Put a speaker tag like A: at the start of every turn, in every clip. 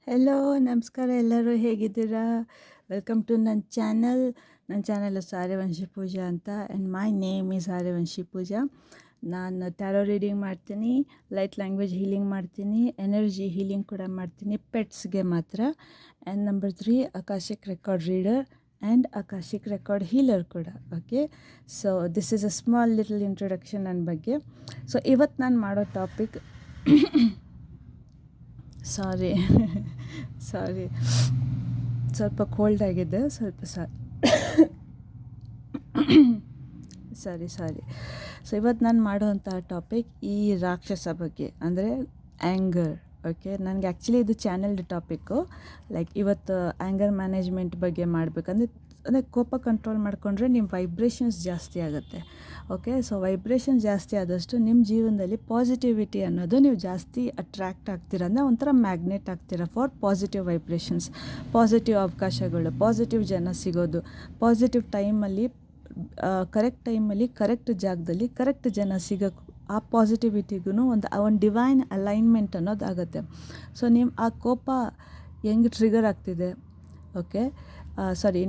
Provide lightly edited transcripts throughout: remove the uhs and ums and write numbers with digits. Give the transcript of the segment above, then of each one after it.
A: Hello ನಮಸ್ಕಾರ ಎಲ್ಲರೂ ಹೇಗಿದ್ದೀರಾ? ವೆಲ್ಕಮ್ ಟು ನನ್ನ ಚಾನಲ್ ಆರ್ಯವಂಶಿ ಪೂಜಾ ಅಂತ. And my name is Aryavanshi Pooja. ನಾನು ಟ್ಯಾರೋ ರೀಡಿಂಗ್ ಮಾಡ್ತೀನಿ, ಲೈಟ್ ಲ್ಯಾಂಗ್ವೇಜ್ ಹೀಲಿಂಗ್ ಮಾಡ್ತೀನಿ, ಎನರ್ಜಿ ಹೀಲಿಂಗ್ ಕೂಡ ಮಾಡ್ತೀನಿ, ಪೆಟ್ಸ್ಗೆ ಮಾತ್ರ. And number 3 Akashic record reader and Akashic record healer ಕೂಡ. Okay, so this is a small little introduction ನನ್ನ ಬಗ್ಗೆ. ಸೊ ಇವತ್ತು ನಾನು ಮಾಡೋ ಟಾಪಿಕ್ ಸಾರಿ ಸಾರಿ ಸ್ವಲ್ಪ ಕೋಲ್ಡ್ ಆಗಿದೆ, ಸ್ವಲ್ಪ ಸಾರಿ. ಸೊ ಇವತ್ತು ನಾನು ಮಾಡೋವಂಥ ಟಾಪಿಕ್ ಈ ರಾಕ್ಷಸ ಬಗ್ಗೆ, ಅಂದರೆ ಆ್ಯಂಗರ್. ಓಕೆ, ನನಗೆ ಆ್ಯಕ್ಚುಲಿ ಇದು ಚಾನಲ್ಡ್ ಟಾಪಿಕ್ಕು. ಲೈಕ್ ಇವತ್ತು ಆ್ಯಂಗರ್ ಮ್ಯಾನೇಜ್ಮೆಂಟ್ ಬಗ್ಗೆ ಮಾಡಬೇಕಂದ್ರೆ, ಅಂದರೆ ಕೋಪ ಕಂಟ್ರೋಲ್ ಮಾಡಿಕೊಂಡ್ರೆ ನಿಮ್ಮ ವೈಬ್ರೇಷನ್ಸ್ ಜಾಸ್ತಿ ಆಗುತ್ತೆ. ಓಕೆ, ಸೊ ವೈಬ್ರೇಷನ್ ಜಾಸ್ತಿ ಆದಷ್ಟು ನಿಮ್ಮ ಜೀವನದಲ್ಲಿ ಪಾಸಿಟಿವಿಟಿ ಅನ್ನೋದು ನೀವು ಜಾಸ್ತಿ ಅಟ್ರ್ಯಾಕ್ಟ್ ಆಗ್ತೀರ, ಅಂದರೆ ಒಂಥರ ಮ್ಯಾಗ್ನೆಟ್ ಆಗ್ತೀರ ಫಾರ್ ಪಾಸಿಟಿವ್ ವೈಬ್ರೇಷನ್ಸ್, ಪಾಸಿಟಿವ್ ಅವಕಾಶಗಳು, ಪಾಸಿಟಿವ್ ಜನ ಸಿಗೋದು, ಪಾಸಿಟಿವ್ ಟೈಮಲ್ಲಿ ಕರೆಕ್ಟ್ ಟೈಮಲ್ಲಿ ಕರೆಕ್ಟ್ ಜಾಗದಲ್ಲಿ ಕರೆಕ್ಟ್ ಜನ ಸಿಗೋಕ್ಕೆ, ಆ ಪಾಸಿಟಿವಿಟಿಗೂ ಒಂದು ಡಿವೈನ್ ಅಲೈನ್ಮೆಂಟ್ ಅನ್ನೋದಾಗುತ್ತೆ. ಸೊ ನಿಮ್ಮ ಆ ಕೋಪ ಹೆಂಗೆ ಟ್ರಿಗರ್ ಆಗ್ತಿದೆ, ಓಕೆ,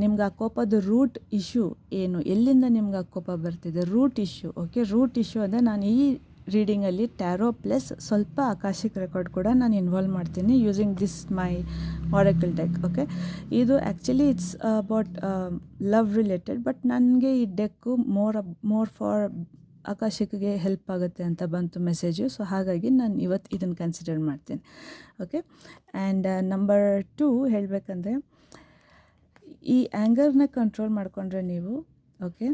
A: ನಿಮ್ಗೆ ಆ ಕೋಪದ ರೂಟ್ ಇಶ್ಯೂ ಏನು, ಎಲ್ಲಿಂದ ನಿಮ್ಗೆ ಆ ಕೋಪ ಬರ್ತಿದೆ, root issue. Okay, root issue ಅಂದರೆ ನಾನು ಈ ರೀಡಿಂಗಲ್ಲಿ ಟ್ಯಾರೋ ಪ್ಲಸ್ ಸ್ವಲ್ಪ ಆಕಾಶಿಕ್ ರೆಕಾರ್ಡ್ ಕೂಡ ನಾನು ಇನ್ವಾಲ್ವ್ ಮಾಡ್ತೀನಿ using this my oracle deck. Okay, ಇದು actually it's about love related, but ನನಗೆ ಈ ಡೆಕ್ಕು ಮೋರ್ ಫಾರ್ ಆಕಾಶಿಕ್ಗೆ ಹೆಲ್ಪ್ ಆಗುತ್ತೆ ಅಂತ ಬಂತು ಮೆಸೇಜು. ಸೊ ಹಾಗಾಗಿ ನಾನು ಇವತ್ತು ಇದನ್ನು ಕನ್ಸಿಡರ್ ಮಾಡ್ತೀನಿ. ಓಕೆ, ಆ್ಯಂಡ್ ನಂಬರ್ 2 ಹೇಳಬೇಕಂದ್ರೆ, ಈ ಆ್ಯಂಗರ್ನ ಕಂಟ್ರೋಲ್ ಮಾಡಿಕೊಂಡ್ರೆ ನೀವು, ಓಕೆ,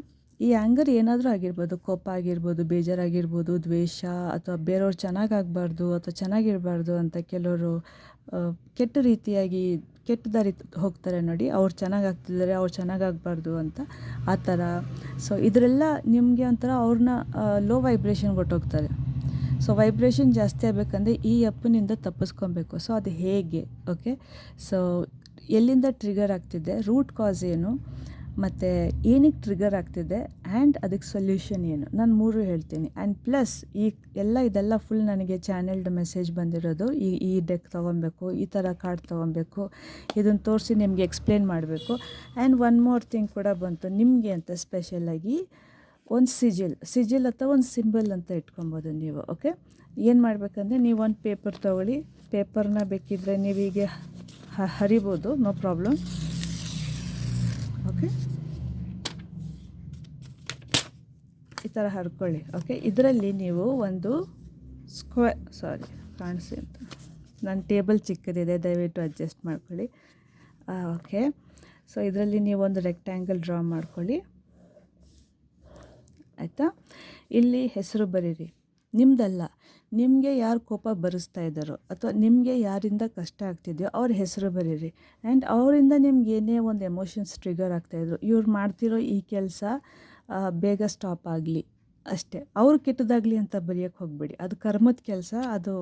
A: ಈ ಆ್ಯಂಗರ್ ಏನಾದರೂ ಆಗಿರ್ಬೋದು, ಕೋಪ ಆಗಿರ್ಬೋದು, ಬೇಜಾರಾಗಿರ್ಬೋದು, ದ್ವೇಷ, ಅಥವಾ ಬೇರೆಯವ್ರು ಚೆನ್ನಾಗಾಗಬಾರ್ದು ಅಥವಾ ಚೆನ್ನಾಗಿರಬಾರ್ದು ಅಂತ ಕೆಲವರು ಕೆಟ್ಟ ರೀತಿಯಾಗಿ ಕೆಟ್ಟ ದಾರಿ ಹೋಗ್ತಾರೆ ನೋಡಿ, ಅವ್ರು ಚೆನ್ನಾಗಾಗ್ತಿದ್ದಾರೆ, ಅವ್ರು ಚೆನ್ನಾಗಾಗಬಾರ್ದು ಅಂತ, ಆ ಥರ. ಸೊ ಇದರೆಲ್ಲ ನಿಮಗೆ ಒಂಥರ ಅವ್ರನ್ನ ಲೋ ವೈಬ್ರೇಷನ್ಗೆ ಹೊಟ್ಟೋಗ್ತಾರೆ. ಸೊ ವೈಬ್ರೇಷನ್ ಜಾಸ್ತಿ ಆಗಬೇಕಂದ್ರೆ ಈ ಅಪ್ಪನಿಂದ ತಪ್ಪಿಸ್ಕೊಬೇಕು. ಸೊ ಅದು ಹೇಗೆ? ಓಕೆ, ಸೊ ಎಲ್ಲಿಂದ ಟ್ರಿಗರ್ ಆಗ್ತಿದೆ, ರೂಟ್ ಕಾಸ್ ಏನು, ಮತ್ತು ಏನಕ್ಕೆ ಟ್ರಿಗರ್ ಆಗ್ತಿದೆ, ಆ್ಯಂಡ್ ಅದಕ್ಕೆ ಸೊಲ್ಯೂಷನ್ ಏನು, ನಾನು 3 ಹೇಳ್ತೀನಿ. ಆ್ಯಂಡ್ ಪ್ಲಸ್ ಇದೆಲ್ಲ ಫುಲ್ ನನಗೆ ಚಾನೆಲ್ಡ್ ಮೆಸೇಜ್ ಬಂದಿರೋದು. ಈ ಡೆಕ್ ತೊಗೊಬೇಕು, ಈ ಥರ ಕಾರ್ಡ್ ತೊಗೊಬೇಕು, ಇದನ್ನು ತೋರಿಸಿ ನಿಮಗೆ ಎಕ್ಸ್ಪ್ಲೇನ್ ಮಾಡಬೇಕು. ಆ್ಯಂಡ್ ಒನ್ ಮೋರ್ ಥಿಂಗ್ ಕೂಡ ಬಂತು ನಿಮಗೆ ಅಂತ, ಸ್ಪೆಷಲಾಗಿ ಒಂದು ಸಿಜಿಲ್ ಅಥವಾ ಒಂದು ಸಿಂಬಲ್ ಅಂತ ಇಟ್ಕೊಬೋದು ನೀವು. ಓಕೆ, ಏನು ಮಾಡಬೇಕಂದ್ರೆ, ನೀವು ಒಂದು ಪೇಪರ್ ತೊಗೊಳ್ಳಿ, ಪೇಪರ್ನ ಬೇಕಿದ್ದರೆ ನೀವೀಗೆ ಹರಿಬೋದು, ನೋ ಪ್ರಾಬ್ಲಮ್. ಓಕೆ, ಈ ಥರ ಹರ್ಕೊಳ್ಳಿ. ಓಕೆ, ಇದರಲ್ಲಿ ನೀವು ಒಂದು ಕಾಣಿಸಿ ಅಂತ, ನನ್ನ ಟೇಬಲ್ ಚಿಕ್ಕದಿದೆ, ದಯವಿಟ್ಟು ಅಡ್ಜಸ್ಟ್ ಮಾಡ್ಕೊಳ್ಳಿ. ಓಕೆ, ಸೊ ಇದರಲ್ಲಿ ನೀವು ಒಂದು ರೆಕ್ಟ್ಯಾಂಗಲ್ ಡ್ರಾ ಮಾಡ್ಕೊಳ್ಳಿ, ಆಯಿತಾ. ಇಲ್ಲಿ ಹೆಸರು ಬರೀರಿ, ನಿಮ್ಮದಲ್ಲ, ನಿಮಗೆ ಯಾರು ಕೋಪ ಬರೆಸ್ತಾ ಇದ್ದಾರೋ ಅಥವಾ ನಿಮಗೆ ಯಾರಿಂದ ಕಷ್ಟ ಆಗ್ತಿದೆಯೋ ಅವ್ರ ಹೆಸರು ಬರೀರಿ. ಆ್ಯಂಡ್ ಅವರಿಂದ ನಿಮ್ಗೆ ಏನೇ ಒಂದು ಎಮೋಷನ್ಸ್ ಟ್ರಿಗರ್ ಆಗ್ತಾಯಿದ್ರು, ಇವ್ರು ಮಾಡ್ತಿರೋ ಈ ಕೆಲಸ ಬೇಗ ಸ್ಟಾಪ್ ಆಗಲಿ ಅಷ್ಟೇ, ಅವ್ರು ಕೆಟ್ಟದಾಗಲಿ ಅಂತ ಬರೆಯೋಕ್ಕೆ ಹೋಗಬೇಡಿ. ಅದು ಕರ್ಮದ ಕೆಲಸ, ಅದು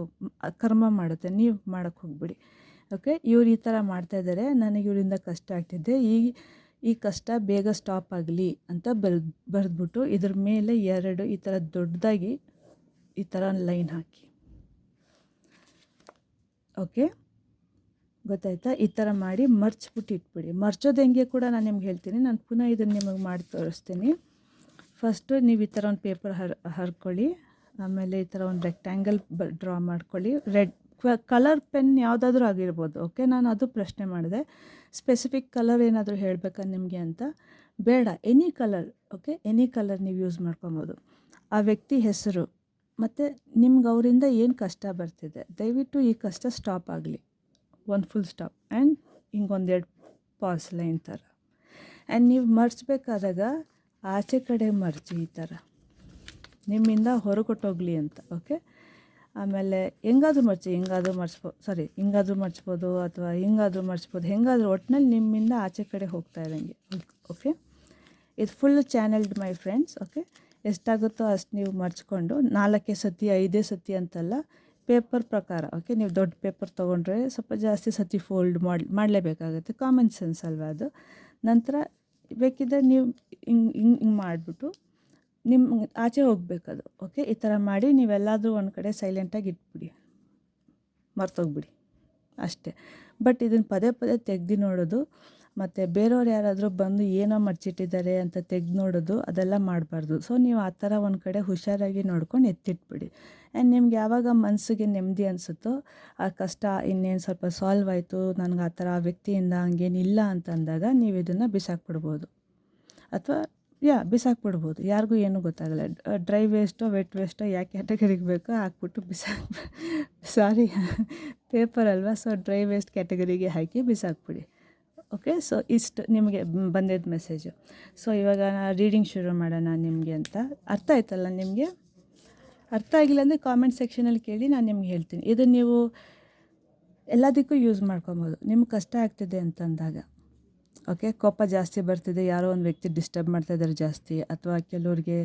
A: ಕರ್ಮ ಮಾಡುತ್ತೆ, ನೀವು ಮಾಡೋಕ್ಕೆ ಹೋಗಬೇಡಿ. ಓಕೆ, ಇವ್ರು ಈ ಥರ ಮಾಡ್ತಾಯಿದ್ದಾರೆ, ನನಗೆ ಇವರಿಂದ ಕಷ್ಟ ಆಗ್ತಿದೆ, ಈ ಕಷ್ಟ ಬೇಗ ಸ್ಟಾಪ್ ಆಗಲಿ ಅಂತ ಬರೆದ್ಬಿಟ್ಟು ಇದ್ರ ಮೇಲೆ 2 ಈ ಥರ ದೊಡ್ಡದಾಗಿ ಈ ಥರ ಲೈನ್ ಹಾಕಿ. ಓಕೆ, ಗೊತ್ತಾಯ್ತಾ? ಈ ಥರ ಮಾಡಿ ಮರ್ಚ್ಬಿಟ್ಟು ಇಟ್ಬಿಡಿ. ಮರ್ಚೋದು ಹೆಂಗೆ ಕೂಡ ನಾನು ನಿಮ್ಗೆ ಹೇಳ್ತೀನಿ, ನಾನು ಪುನಃ ಇದನ್ನು ನಿಮಗೆ ಮಾಡಿ ತೋರಿಸ್ತೀನಿ. ಫಸ್ಟು ನೀವು ಈ ಥರ ಒಂದು ಪೇಪರ್ ಹರ್ಕೊಳ್ಳಿ, ಆಮೇಲೆ ಈ ಥರ ಒಂದು ರೆಕ್ಟ್ಯಾಂಗಲ್ ಡ್ರಾ ಮಾಡ್ಕೊಳ್ಳಿ. ರೆಡ್ ಕಲರ್ ಪೆನ್ ಯಾವುದಾದ್ರೂ ಆಗಿರ್ಬೋದು. ಓಕೆ, ನಾನು ಅದು ಪ್ರಶ್ನೆ ಮಾಡಿದೆ, ಸ್ಪೆಸಿಫಿಕ್ ಕಲರ್ ಏನಾದರೂ ಹೇಳಬೇಕಾ ನಿಮಗೆ ಅಂತ. ಬೇಡ, any colour. Okay, any colour ನೀವು ಯೂಸ್ ಮಾಡ್ಕೊಬೋದು. ಆ ವ್ಯಕ್ತಿ ಹೆಸರು ಮತ್ತು ನಿಮ್ಗೆ ಅವರಿಂದ ಏನು ಕಷ್ಟ ಬರ್ತಿದೆ, ದಯವಿಟ್ಟು ಈ ಕಷ್ಟ ಸ್ಟಾಪ್ ಆಗಲಿ, ಒಂದು ಫುಲ್ ಸ್ಟಾಪ್, ಆ್ಯಂಡ್ ಹಿಂಗೊಂದೆರಡು ಪಾಸ್ ಲೈನ್ ಥರ. ಆ್ಯಂಡ್ ನೀವು ಮರ್ಚಬೇಕಾದಾಗ ಆಚೆ ಕಡೆ ಮರ್ಚಿ, ಈ ಥರ ನಿಮ್ಮಿಂದ ಹೊರಗೊಟ್ಟೋಗಲಿ ಅಂತ. ಓಕೆ, ಆಮೇಲೆ ಹಿಂಗಾದರೂ ಮರ್ಚ್ಬೋದು ಅಥವಾ ಹಿಂಗಾದರೂ ಮರ್ಚ್ಬೋದು, ಹೆಂಗಾದರೂ ಒಟ್ಟಿನಲ್ಲಿ ನಿಮ್ಮಿಂದ ಆಚೆ ಕಡೆ ಹೋಗ್ತಾ ಇದ್ದಂಗೆ. ಓಕೆ, ಇದು ಫುಲ್ ಚಾನೆಲ್ಡ್ ಮೈ ಫ್ರೆಂಡ್ಸ್. ಓಕೆ, ಎಷ್ಟಾಗುತ್ತೋ ಅಷ್ಟು ನೀವು ಮರ್ಚ್ಕೊಂಡು 4 ಸತಿ 5 ಸತಿ ಅಂತಲ್ಲ, ಪೇಪರ್ ಪ್ರಕಾರ. ಓಕೆ, ನೀವು ದೊಡ್ಡ ಪೇಪರ್ ತೊಗೊಂಡ್ರೆ ಸ್ವಲ್ಪ ಜಾಸ್ತಿ ಸತಿ ಫೋಲ್ಡ್ ಮಾಡಲೇಬೇಕಾಗುತ್ತೆ, ಕಾಮನ್ ಸೆನ್ಸ್ ಅಲ್ವಾ ಅದು. ನಂತರ ಬೇಕಿದ್ದರೆ ನೀವು ಹಿಂಗೆ ಮಾಡಿಬಿಟ್ಟು ನಿಮ್ಮ ಆಚೆ ಹೋಗಬೇಕದು. ಓಕೆ, ಈ ಥರ ಮಾಡಿ ನೀವೆಲ್ಲಾದರೂ ಒಂದು ಕಡೆ ಸೈಲೆಂಟಾಗಿ ಇಟ್ಬಿಡಿ, ಮರ್ತೋಗ್ಬಿಡಿ. ಅಷ್ಟೇ. ಬಟ್ ಇದನ್ನು ಪದೇ ಪದೇ ತೆಗ್ದು ನೋಡೋದು ಮತ್ತು ಬೇರೆಯವ್ರು ಯಾರಾದರೂ ಬಂದು ಏನೋ ಮಡ್ಚಿಟ್ಟಿದ್ದಾರೆ ಅಂತ ತೆಗ್ದು ನೋಡೋದು ಅದೆಲ್ಲ ಮಾಡಬಾರ್ದು. ಸೊ ನೀವು ಆ ಥರ ಒಂದು ಕಡೆ ಹುಷಾರಾಗಿ ನೋಡ್ಕೊಂಡು ಎತ್ತಿಟ್ಬಿಡಿ. ಆ್ಯಂಡ್ ನಿಮ್ಗೆ ಯಾವಾಗ ಮನಸ್ಸಿಗೆ ನೆಮ್ಮದಿ ಅನಿಸುತ್ತೋ, ಆ ಕಷ್ಟ ಇನ್ನೇನು ಸ್ವಲ್ಪ ಸಾಲ್ವ್ ಆಯಿತು, ನನಗೆ ಆ ಥರ ಆ ವ್ಯಕ್ತಿಯಿಂದ ಹಂಗೇನಿಲ್ಲ ಅಂತ ಅಂದಾಗ ನೀವು ಇದನ್ನು ಬಿಸಾಕ್ಬಿಡ್ಬೋದು. ಅಥವಾ ಬಿಸಾಕ್ಬಿಡ್ಬೋದು, ಯಾರಿಗೂ ಏನೂ ಗೊತ್ತಾಗಲ್ಲ. ಡ್ರೈ ವೇಸ್ಟೋ ವೆಟ್ ವೇಸ್ಟೋ ಯಾಕೆ ಕ್ಯಾಟಗರಿಗೆ ಬೇಕೋ ಹಾಕ್ಬಿಟ್ಟು ಸಾರಿ ಪೇಪರ್ ಅಲ್ವಾ, ಸೊ ಡ್ರೈ ವೇಸ್ಟ್ ಕ್ಯಾಟಗರಿಗೆ ಹಾಕಿ ಬಿಸಾಕ್ಬಿಡಿ. ಓಕೆ, ಸೊ ಇಷ್ಟು ನಿಮಗೆ ಬಂದಿದ್ದ ಮೆಸೇಜು. ಸೊ ಇವಾಗ ರೀಡಿಂಗ್ ಶುರು ಮಾಡೋಣ ನಿಮಗೆ ಅಂತ. ಅರ್ಥ ಆಯ್ತಲ್ಲ ನಿಮಗೆ? ಅರ್ಥ ಆಗಿಲ್ಲ ಅಂದರೆ ಕಾಮೆಂಟ್ ಸೆಕ್ಷನಲ್ಲಿ ಕೇಳಿ, ನಾನು ನಿಮ್ಗೆ ಹೇಳ್ತೀನಿ. ಇದು ನೀವು ಎಲ್ಲದಕ್ಕೂ ಯೂಸ್ ಮಾಡ್ಕೊಬೋದು ನಿಮ್ಗೆ ಕಷ್ಟ ಆಗ್ತಿದೆ ಅಂತಂದಾಗ. ಓಕೆ, ಕೋಪ ಜಾಸ್ತಿ ಬರ್ತಿದೆ, ಯಾರೋ ಒಂದು ವ್ಯಕ್ತಿ ಡಿಸ್ಟರ್ಬ್ ಮಾಡ್ತಾಯಿದ್ದಾರೆ ಜಾಸ್ತಿ, ಅಥವಾ ಕೆಲವ್ರಿಗೆ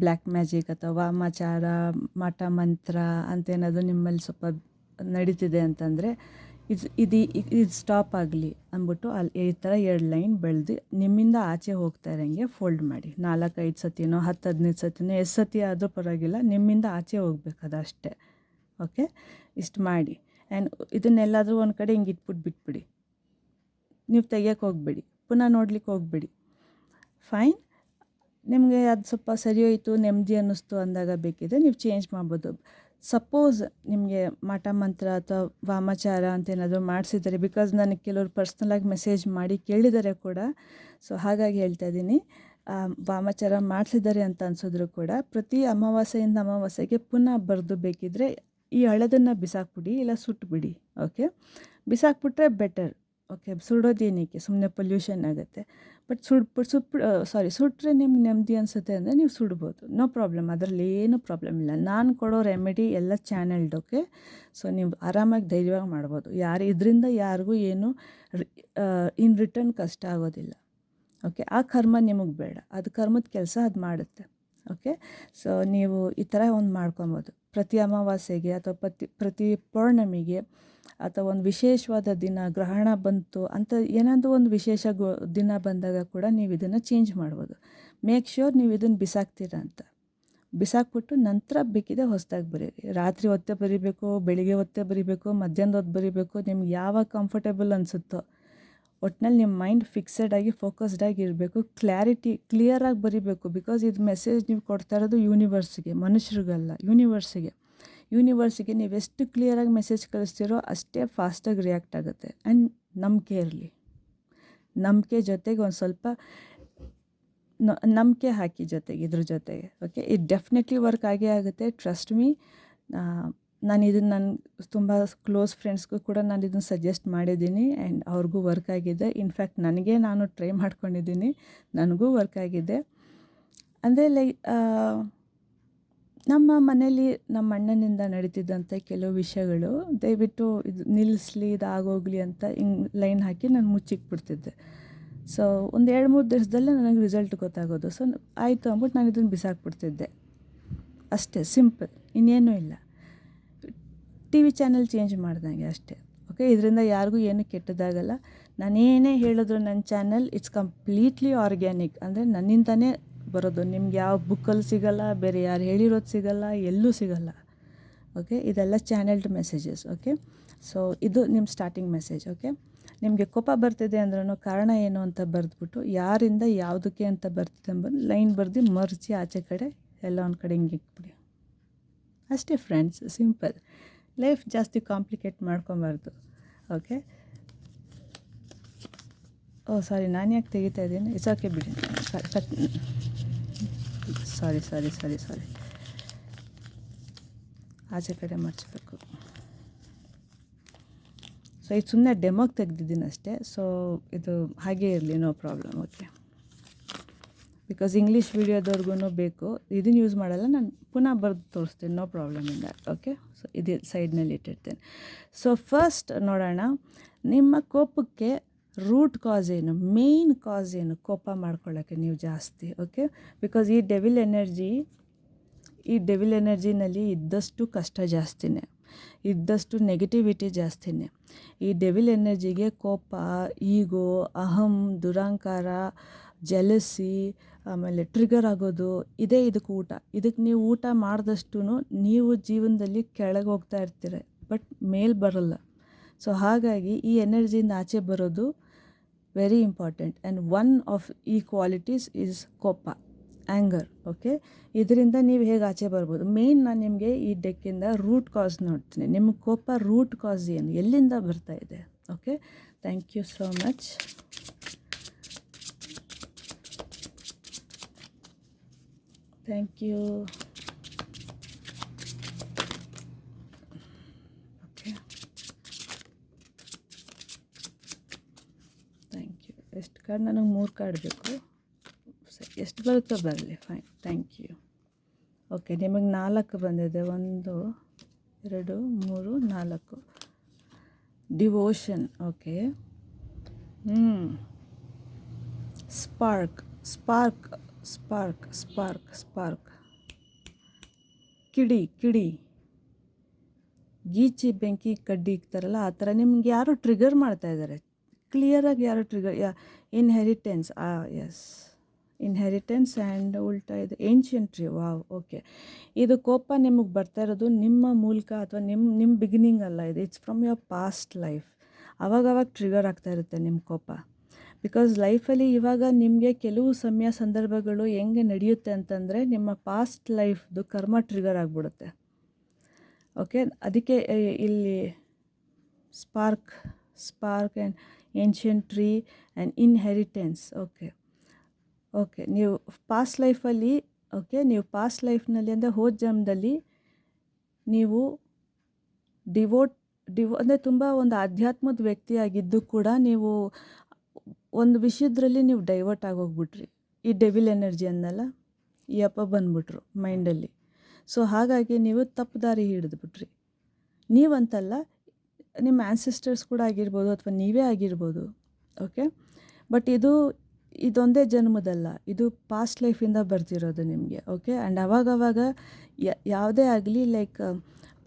A: ಬ್ಲ್ಯಾಕ್ ಮ್ಯಾಜಿಕ್ ಅಥವಾ ವಾಮಾಚಾರ ಮಾಟ ಮಂತ್ರ ಅಂತೇನಾದರೂ ನಿಮ್ಮಲ್ಲಿ ಸ್ವಲ್ಪ ನಡೀತಿದೆ ಅಂತಂದರೆ ಇದು ಸ್ಟಾಪ್ ಆಗಲಿ ಅಂದ್ಬಿಟ್ಟು ಅಲ್ಲಿ ಈ ಥರ 2 ಲೈನ್ ಬೆಳೆದು ನಿಮ್ಮಿಂದ ಆಚೆ ಹೋಗ್ತಾ ಇರೋಂಗೆ ಫೋಲ್ಡ್ ಮಾಡಿ. 4-5 ಸತಿನೋ 10-15 ಸತಿನೋ ಎಷ್ಟು ಸತಿ ಆದರೂ ಪರವಾಗಿಲ್ಲ, ನಿಮ್ಮಿಂದ ಆಚೆ ಹೋಗ್ಬೇಕು ಅದು ಅಷ್ಟೇ. ಓಕೆ, ಇಷ್ಟು ಮಾಡಿ. ಆ್ಯಂಡ್ ಇದನ್ನೆಲ್ಲಾದರೂ ಒಂದು ಕಡೆ ಹಿಂಗೆ ಬಿಟ್ಬಿಡಿ. ನೀವು ತೆಗಿಯೋಕ್ಕೆ ಹೋಗಬೇಡಿ, ಪುನಃ ನೋಡ್ಲಿಕ್ಕೆ ಹೋಗಬೇಡಿ. ಫೈನ್, ನಿಮಗೆ ಅದು ಸ್ವಲ್ಪ ಸರಿ ಹೋಯಿತು, ನೆಮ್ಮದಿ ಅನ್ನಿಸ್ತು ಅಂದಾಗ ಬೇಕಿದ್ರೆ ನೀವು ಚೇಂಜ್ ಮಾಡ್ಬೋದು. ಸಪೋಸ್ ನಿಮಗೆ ಮಾಟ ಮಂತ್ರ ಅಥವಾ ವಾಮಾಚಾರ ಅಂತ ಏನಾದರೂ ಮಾಡಿಸಿದ್ದಾರೆ, ಬಿಕಾಸ್ ನನಗೆ ಕೆಲವರು ಪರ್ಸ್ನಲಾಗಿ ಮೆಸೇಜ್ ಮಾಡಿ ಕೇಳಿದ್ದಾರೆ ಕೂಡ, ಸೊ ಹಾಗಾಗಿ ಹೇಳ್ತಾ ಇದ್ದೀನಿ. ವಾಮಾಚಾರ ಮಾಡಿಸಿದ್ದಾರೆ ಅಂತ ಅನಿಸಿದ್ರು ಕೂಡ ಪ್ರತಿ ಅಮಾವಾಸ್ಯೆಯಿಂದ ಅಮಾವಾಸ್ಯೆಗೆ ಪುನಃ ಬರೆದು ಬೇಕಿದ್ದರೆ ಈ ಹಳೆದನ್ನು ಬಿಸಾಕ್ಬಿಡಿ, ಇಲ್ಲ ಸುಟ್ಟುಬಿಡಿ. ಓಕೆ, ಬಿಸಾಕ್ಬಿಟ್ರೆ ಬೆಟರ್. ಓಕೆ, ಸುಡೋದೇನಕ್ಕೆ, ಸುಮ್ಮನೆ ಪೊಲ್ಯೂಷನ್ ಆಗುತ್ತೆ. ಬಟ್ ಸುಟ್ಟರೆ ನಿಮ್ಗೆ ನೆಮ್ಮದಿ ಅನಿಸುತ್ತೆ ಅಂದರೆ ನೀವು ಸುಡ್ಬೋದು, ನೋ ಪ್ರಾಬ್ಲಮ್, ಅದರಲ್ಲಿ ಏನೂ ಪ್ರಾಬ್ಲಮ್ ಇಲ್ಲ. ನಾನು ಕೊಡೋ ರೆಮಿಡಿ ಎಲ್ಲ ಚಾನಲ್ಡ್. ಓಕೆ, ಸೊ ನೀವು ಆರಾಮಾಗಿ ಧೈರ್ಯವಾಗಿ ಮಾಡ್ಬೋದು. ಇದರಿಂದ ಯಾರಿಗೂ ಏನು ಇನ್ ರಿಟರ್ನ್ ಕಷ್ಟ ಆಗೋದಿಲ್ಲ. ಓಕೆ, ಆ ಕರ್ಮ ನಿಮಗೆ ಬೇಡ, ಅದು ಕರ್ಮದ ಕೆಲಸ ಅದು ಮಾಡುತ್ತೆ. ಓಕೆ, ಸೊ ನೀವು ಈ ಥರ ಒಂದು ಮಾಡ್ಕೊಬೋದು. ಪ್ರತಿ ಅಮಾವಾಸ್ಯೆಗೆ ಅಥವಾ ಪ್ರತಿ ಪೌರ್ಣಮಿಗೆ ಅಥವಾ ಒಂದು ವಿಶೇಷವಾದ ದಿನ, ಗ್ರಹಣ ಬಂತು ಅಂತ ಏನಾದರೂ ಒಂದು ವಿಶೇಷ ದಿನ ಬಂದಾಗ ಕೂಡ ನೀವು ಇದನ್ನು ಚೇಂಜ್ ಮಾಡ್ಬೋದು. ಮೇಕ್ ಶ್ಯೂರ್ ನೀವು ಇದನ್ನು ಬಿಸಾಕ್ತೀರ ಅಂತ. ಬಿಸಾಕ್ಬಿಟ್ಟು ನಂತರ ಬೇಕಿದೆ ಹೊಸದಾಗಿ ಬರೀರಿ. ರಾತ್ರಿ ಹೊತ್ತೇ ಬರೀಬೇಕು, ಬೆಳಿಗ್ಗೆ ಹೊತ್ತೇ ಬರೀಬೇಕು, ಮಧ್ಯಾಹ್ನದ ಹೊತ್ತು ಬರೀಬೇಕು, ನಿಮ್ಗೆ ಯಾವಾಗ ಕಂಫರ್ಟೇಬಲ್ ಅನಿಸುತ್ತೋ. ಒಟ್ಟಿನಲ್ಲಿ ನಿಮ್ಮ ಮೈಂಡ್ ಫಿಕ್ಸೆಡ್ ಆಗಿ ಫೋಕಸ್ಡ್ ಆಗಿ ಇರಬೇಕು, ಕ್ಲಿಯರಾಗಿ ಬರೀಬೇಕು. ಬಿಕಾಸ್ ಇದು ಮೆಸೇಜ್ ನೀವು ಕೊಡ್ತಾ ಇರೋದು ಯೂನಿವರ್ಸಿಗೆ, ಮನುಷ್ಯರಿಗಲ್ಲ, ಯೂನಿವರ್ಸಿಗೆ ನೀವು ಎಷ್ಟು ಕ್ಲಿಯರಾಗಿ ಮೆಸೇಜ್ ಕಳಿಸ್ತೀರೋ ಅಷ್ಟೇ ಫಾಸ್ಟಾಗಿ ರಿಯಾಕ್ಟ್ ಆಗುತ್ತೆ. ಆ್ಯಂಡ್ ನಂಬಿಕೆ ಇರಲಿ, ನಂಬಿಕೆ ಜೊತೆಗೆ ಒಂದು ಸ್ವಲ್ಪ ನಂಬಿಕೆ ಹಾಕಿ ಇದ್ರ ಜೊತೆಗೆ. ಓಕೆ, ಇದು ಡೆಫಿನೆಟ್ಲಿ ವರ್ಕ್ ಆಗೇ ಆಗುತ್ತೆ, ಟ್ರಸ್ಟ್ ಮೀ. ನಾನು ಇದನ್ನು ನನ್ನ ತುಂಬ ಕ್ಲೋಸ್ ಫ್ರೆಂಡ್ಸ್ಗೂ ಕೂಡ ನಾನು ಇದನ್ನು ಸಜೆಸ್ಟ್ ಮಾಡಿದ್ದೀನಿ ಆ್ಯಂಡ್ ಅವ್ರಿಗೂ ವರ್ಕ್ ಆಗಿದೆ. ಇನ್ಫ್ಯಾಕ್ಟ್ ನಾನು ಟ್ರೈ ಮಾಡ್ಕೊಂಡಿದ್ದೀನಿ, ನನಗೂ ವರ್ಕ್ ಆಗಿದೆ. ಅಂದರೆ ನಮ್ಮ ಮನೇಲಿ ನಮ್ಮ ಅಣ್ಣನಿಂದ ನಡೀತಿದ್ದಂಥ ಕೆಲವು ವಿಷಯಗಳು ದಯವಿಟ್ಟು ಇದು ನಿಲ್ಲಿಸ್ಲಿ, ಇದು ಆಗೋಗಲಿ ಅಂತ ಹಿಂಗೆ ಲೈನ್ ಹಾಕಿ ನಾನು ಮುಚ್ಚಿಕ್ಬಿಡ್ತಿದ್ದೆ. ಸೊ ಒಂದು 2-3 ದಿವಸದಲ್ಲೇ ನನಗೆ ರಿಸಲ್ಟ್ ಗೊತ್ತಾಗೋದು. ಸೊ ಆಯಿತು ಅಂದ್ಬಿಟ್ಟು ನಾನು ಇದನ್ನು ಬಿಸಾಕ್ಬಿಡ್ತಿದ್ದೆ ಅಷ್ಟೇ, ಸಿಂಪಲ್, ಇನ್ನೇನೂ ಇಲ್ಲ. TV ಚಾನಲ್ ಚೇಂಜ್ ಮಾಡ್ದಂಗೆ ಅಷ್ಟೇ. ಓಕೆ, ಇದರಿಂದ ಯಾರಿಗೂ ಏನೂ ಕೆಟ್ಟದಾಗಲ್ಲ. ನಾನೇನೇ ಹೇಳಿದ್ರು ನನ್ನ ಚಾನಲ್ ಇಟ್ಸ್ ಕಂಪ್ಲೀಟ್ಲಿ ಆರ್ಗ್ಯಾನಿಕ್, ಅಂದರೆ ನನ್ನಿಂದನೇ ಬರೋದು. ನಿಮ್ಗೆ ಯಾವ ಬುಕ್ಕಲ್ಲಿ ಸಿಗೋಲ್ಲ, ಬೇರೆ ಯಾರು ಹೇಳಿರೋದು ಸಿಗೋಲ್ಲ, ಎಲ್ಲೂ ಸಿಗೋಲ್ಲ. ಓಕೆ, ಇದೆಲ್ಲ ಚಾನೆಲ್ಡ್ ಮೆಸೇಜಸ್. ಓಕೆ, ಸೊ ಇದು ನಿಮ್ಮ ಸ್ಟಾರ್ಟಿಂಗ್ ಮೆಸೇಜ್. ಓಕೆ, ನಿಮಗೆ ಕೋಪ ಬರ್ತಿದೆ ಅಂದ್ರೂ ಕಾರಣ ಏನು ಅಂತ ಬರೆದ್ಬಿಟ್ಟು ಯಾರಿಂದ ಯಾವುದಕ್ಕೆ ಅಂತ ಬರ್ತಿದೆ ಅಂಬಂದು ಲೈನ್ ಬರೆದು ಮರ್ಚಿ ಆಚೆ ಕಡೆ ಎಲ್ಲ ಒಂದು ಕಡೆ ಹಿಂಗೆ ಇಟ್ಬಿಡಿ ಅಷ್ಟೇ ಫ್ರೆಂಡ್ಸ್, ಸಿಂಪಲ್. ಲೈಫ್ ಜಾಸ್ತಿ ಕಾಂಪ್ಲಿಕೇಟ್ ಮಾಡ್ಕೊಬಾರ್ದು. ಓಕೆ, ಸಾರಿ, ನಾನು ಯಾಕೆ ತೆಗಿತಾ ಇದ್ದೀನಿ? ಇಟ್ಸ್ ಓಕೆ, ಬಿಡಿ. ಸಾರಿ ಆಚೆ ಕಡೆ ಮರ್ಚಬೇಕು. ಸೊ ಇದು ಸುಮ್ಮನೆ ಡೆಮೋಗೆ ತೆಗ್ದಿದ್ದೀನಿ ಅಷ್ಟೇ. ಸೊ ಇದು ಹಾಗೇ ಇರಲಿ, no problem. Okay, because English ವೀಡಿಯೋದವ್ರಿಗೂ ಬೇಕು, ಇದನ್ನು ಯೂಸ್ ಮಾಡಲ್ಲ, ನಾನು ಪುನಃ ಬರೆದು ತೋರಿಸ್ತೀನಿ, no problem in that. Okay, so ಇದು ಸೈಡ್ನಲ್ಲಿ ಇಟ್ಟಿರ್ತೇನೆ. ಸೊ ಫಸ್ಟ್ ನೋಡೋಣ, ನಿಮ್ಮ ಕೋಪಕ್ಕೆ ರೂಟ್ ಕಾಸ್ ಏನು, ಮೇಯ್ನ್ ಕಾಸ್ ಏನು ಕೋಪ ಮಾಡ್ಕೊಳ್ಳೋಕ್ಕೆ ನೀವು ಜಾಸ್ತಿ. ಓಕೆ, ಬಿಕಾಸ್ ಈ ಡೆವಿಲ್ ಎನರ್ಜಿನಲ್ಲಿ ಇದ್ದಷ್ಟು ಕಷ್ಟ ಜಾಸ್ತಿನೇ, ಇದ್ದಷ್ಟು ನೆಗೆಟಿವಿಟಿ ಜಾಸ್ತಿನೇ. ಈ ಡೆವಿಲ್ ಎನರ್ಜಿಗೆ ಕೋಪ, ಈಗೋ, ಅಹಂ, ದುರಾಂಕಾರ, ಜೆಲಸಿ, ಆಮೇಲೆ ಟ್ರಿಗರ್ ಆಗೋದು, ಇದಕ್ಕೆ ಊಟ. ಇದಕ್ಕೆ ನೀವು ಊಟ ಮಾಡಿದಷ್ಟು ನೀವು ಜೀವನದಲ್ಲಿ ಕೆಳಗೆ ಹೋಗ್ತಾ ಇರ್ತೀರ, ಬಟ್ ಮೇಲೆ ಬರೋಲ್ಲ. ಸೊ ಹಾಗಾಗಿ ಈ ಎನರ್ಜಿಯಿಂದ ಆಚೆ ಬರೋದು very important. And one of ಈ ಕ್ವಾಲಿಟೀಸ್ ಈಸ್ ಕೋಪ, ಆ್ಯಂಗರ್. ಓಕೆ, ಇದರಿಂದ ನೀವು ಹೇಗೆ ಆಚೆ ಬರ್ಬೋದು? ಮೇಯ್ನ್ ನಾನು ನಿಮಗೆ ಈ ಡೆಕ್ಕಿಂದ ರೂಟ್ ಕಾಸ್ ನೋಡ್ತೀನಿ. ನಿಮ್ಮ ಕೋಪ ರೂಟ್ ಕಾಸ್ ಏನು, ಎಲ್ಲಿಂದ ಬರ್ತಾ ಇದೆ? Okay, thank you so much. Thank you. Okay, thank you. ಎಷ್ಟು ಕಾರ್ಡ್? ನನಗೆ 3 ಕಾರ್ಡ್ ಬೇಕು. ಸರಿ, ಎಷ್ಟು ಬರುತ್ತೋ ಬರಲಿ, ಫೈನ್, ಥ್ಯಾಂಕ್ ಯು. ಓಕೆ, ನಿಮಗೆ 4 ಬಂದಿದೆ. 1 2 3 4. Devotion. Okay, spark spark spark spark spark. ಕಿಡಿ ಗೀಚಿ ಬೆಂಕಿ ಕಡ್ಡಿ ಇಕ್ತಾರಲ್ಲ, ಆ ಥರ ನಿಮ್ಗೆ ಯಾರೋ ಟ್ರಿಗರ್ ಮಾಡ್ತಾ ಇದ್ದಾರೆ. ಕ್ಲಿಯರಾಗಿ ಯಾರೋ trigger. Inheritance. Yes, inheritance. And ಉಲ್ಟಾ ಇದು ಏನ್ಷಿಯಂಟ್ ಟ್ರೀ. ವಾವ್. ಓಕೆ, ಇದು ಕೋಪ ನಿಮಗೆ ಬರ್ತಾ ಇರೋದು ನಿಮ್ಮ ಮೂಲಕ ಅಥವಾ ನಿಮ್ಮ ಬಿಗಿನಿಂಗ್ ಅಲ್ಲ. ಇದು it's from your past life. ಆವಾಗವಾಗ ಟ್ರಿಗರ್ ಆಗ್ತಾ ಇರುತ್ತೆ ನಿಮ್ಮ ಕೋಪ. ಬಿಕಾಸ್ ಲೈಫಲ್ಲಿ ಇವಾಗ ನಿಮಗೆ ಕೆಲವು ಸಂದರ್ಭಗಳು ಹೆಂಗೆ ನಡೆಯುತ್ತೆ ಅಂತಂದರೆ, ನಿಮ್ಮ ಪಾಸ್ಟ್ ಲೈಫ್ದು ಕರ್ಮ ಟ್ರಿಗರ್ ಆಗಿಬಿಡುತ್ತೆ. ಓಕೆ, ಅದಕ್ಕೆ ಇಲ್ಲಿ spark and ancient tree and inheritance. Okay, ನೀವು ಪಾಸ್ಟ್ ಲೈಫಲ್ಲಿ ಅಂದರೆ ಹೋದ ಜನ್ಮದಲ್ಲಿ ನೀವು ಅಂದರೆ ತುಂಬ ಒಂದು ಆಧ್ಯಾತ್ಮದ ವ್ಯಕ್ತಿಯಾಗಿದ್ದು ಕೂಡ ನೀವು ಒಂದು ವಿಷಯದ್ರಲ್ಲಿ ನೀವು ಡೈವರ್ಟ್ ಆಗೋಗ್ಬಿಟ್ರಿ. ಈ ಡೆವಿಲ್ ಎನರ್ಜಿ ಅನ್ನಲ್ಲ, ಈ ಅಪ್ಪ ಬಂದ್ಬಿಟ್ರು ಮೈಂಡಲ್ಲಿ. ಸೊ ಹಾಗಾಗಿ ನೀವು ತಪ್ಪು ದಾರಿ ಹಿಡಿದ್ಬಿಟ್ರಿ. ನೀವಂತಲ್ಲ, ನಿಮ್ಮ ಆ್ಯನ್ಸಿಸ್ಟರ್ಸ್ ಕೂಡ ಆಗಿರ್ಬೋದು ಅಥವಾ ನೀವೇ ಆಗಿರ್ಬೋದು. ಓಕೆ, ಬಟ್ ಇದೊಂದೇ ಜನ್ಮದಲ್ಲ, ಇದು ಪಾಸ್ಟ್ ಲೈಫಿಂದ ಬರ್ತಿರೋದು ನಿಮಗೆ. ಓಕೆ, ಆ್ಯಂಡ್ ಅವಾಗವಾಗ ಯಾವುದೇ ಆಗಲಿ, ಲೈಕ್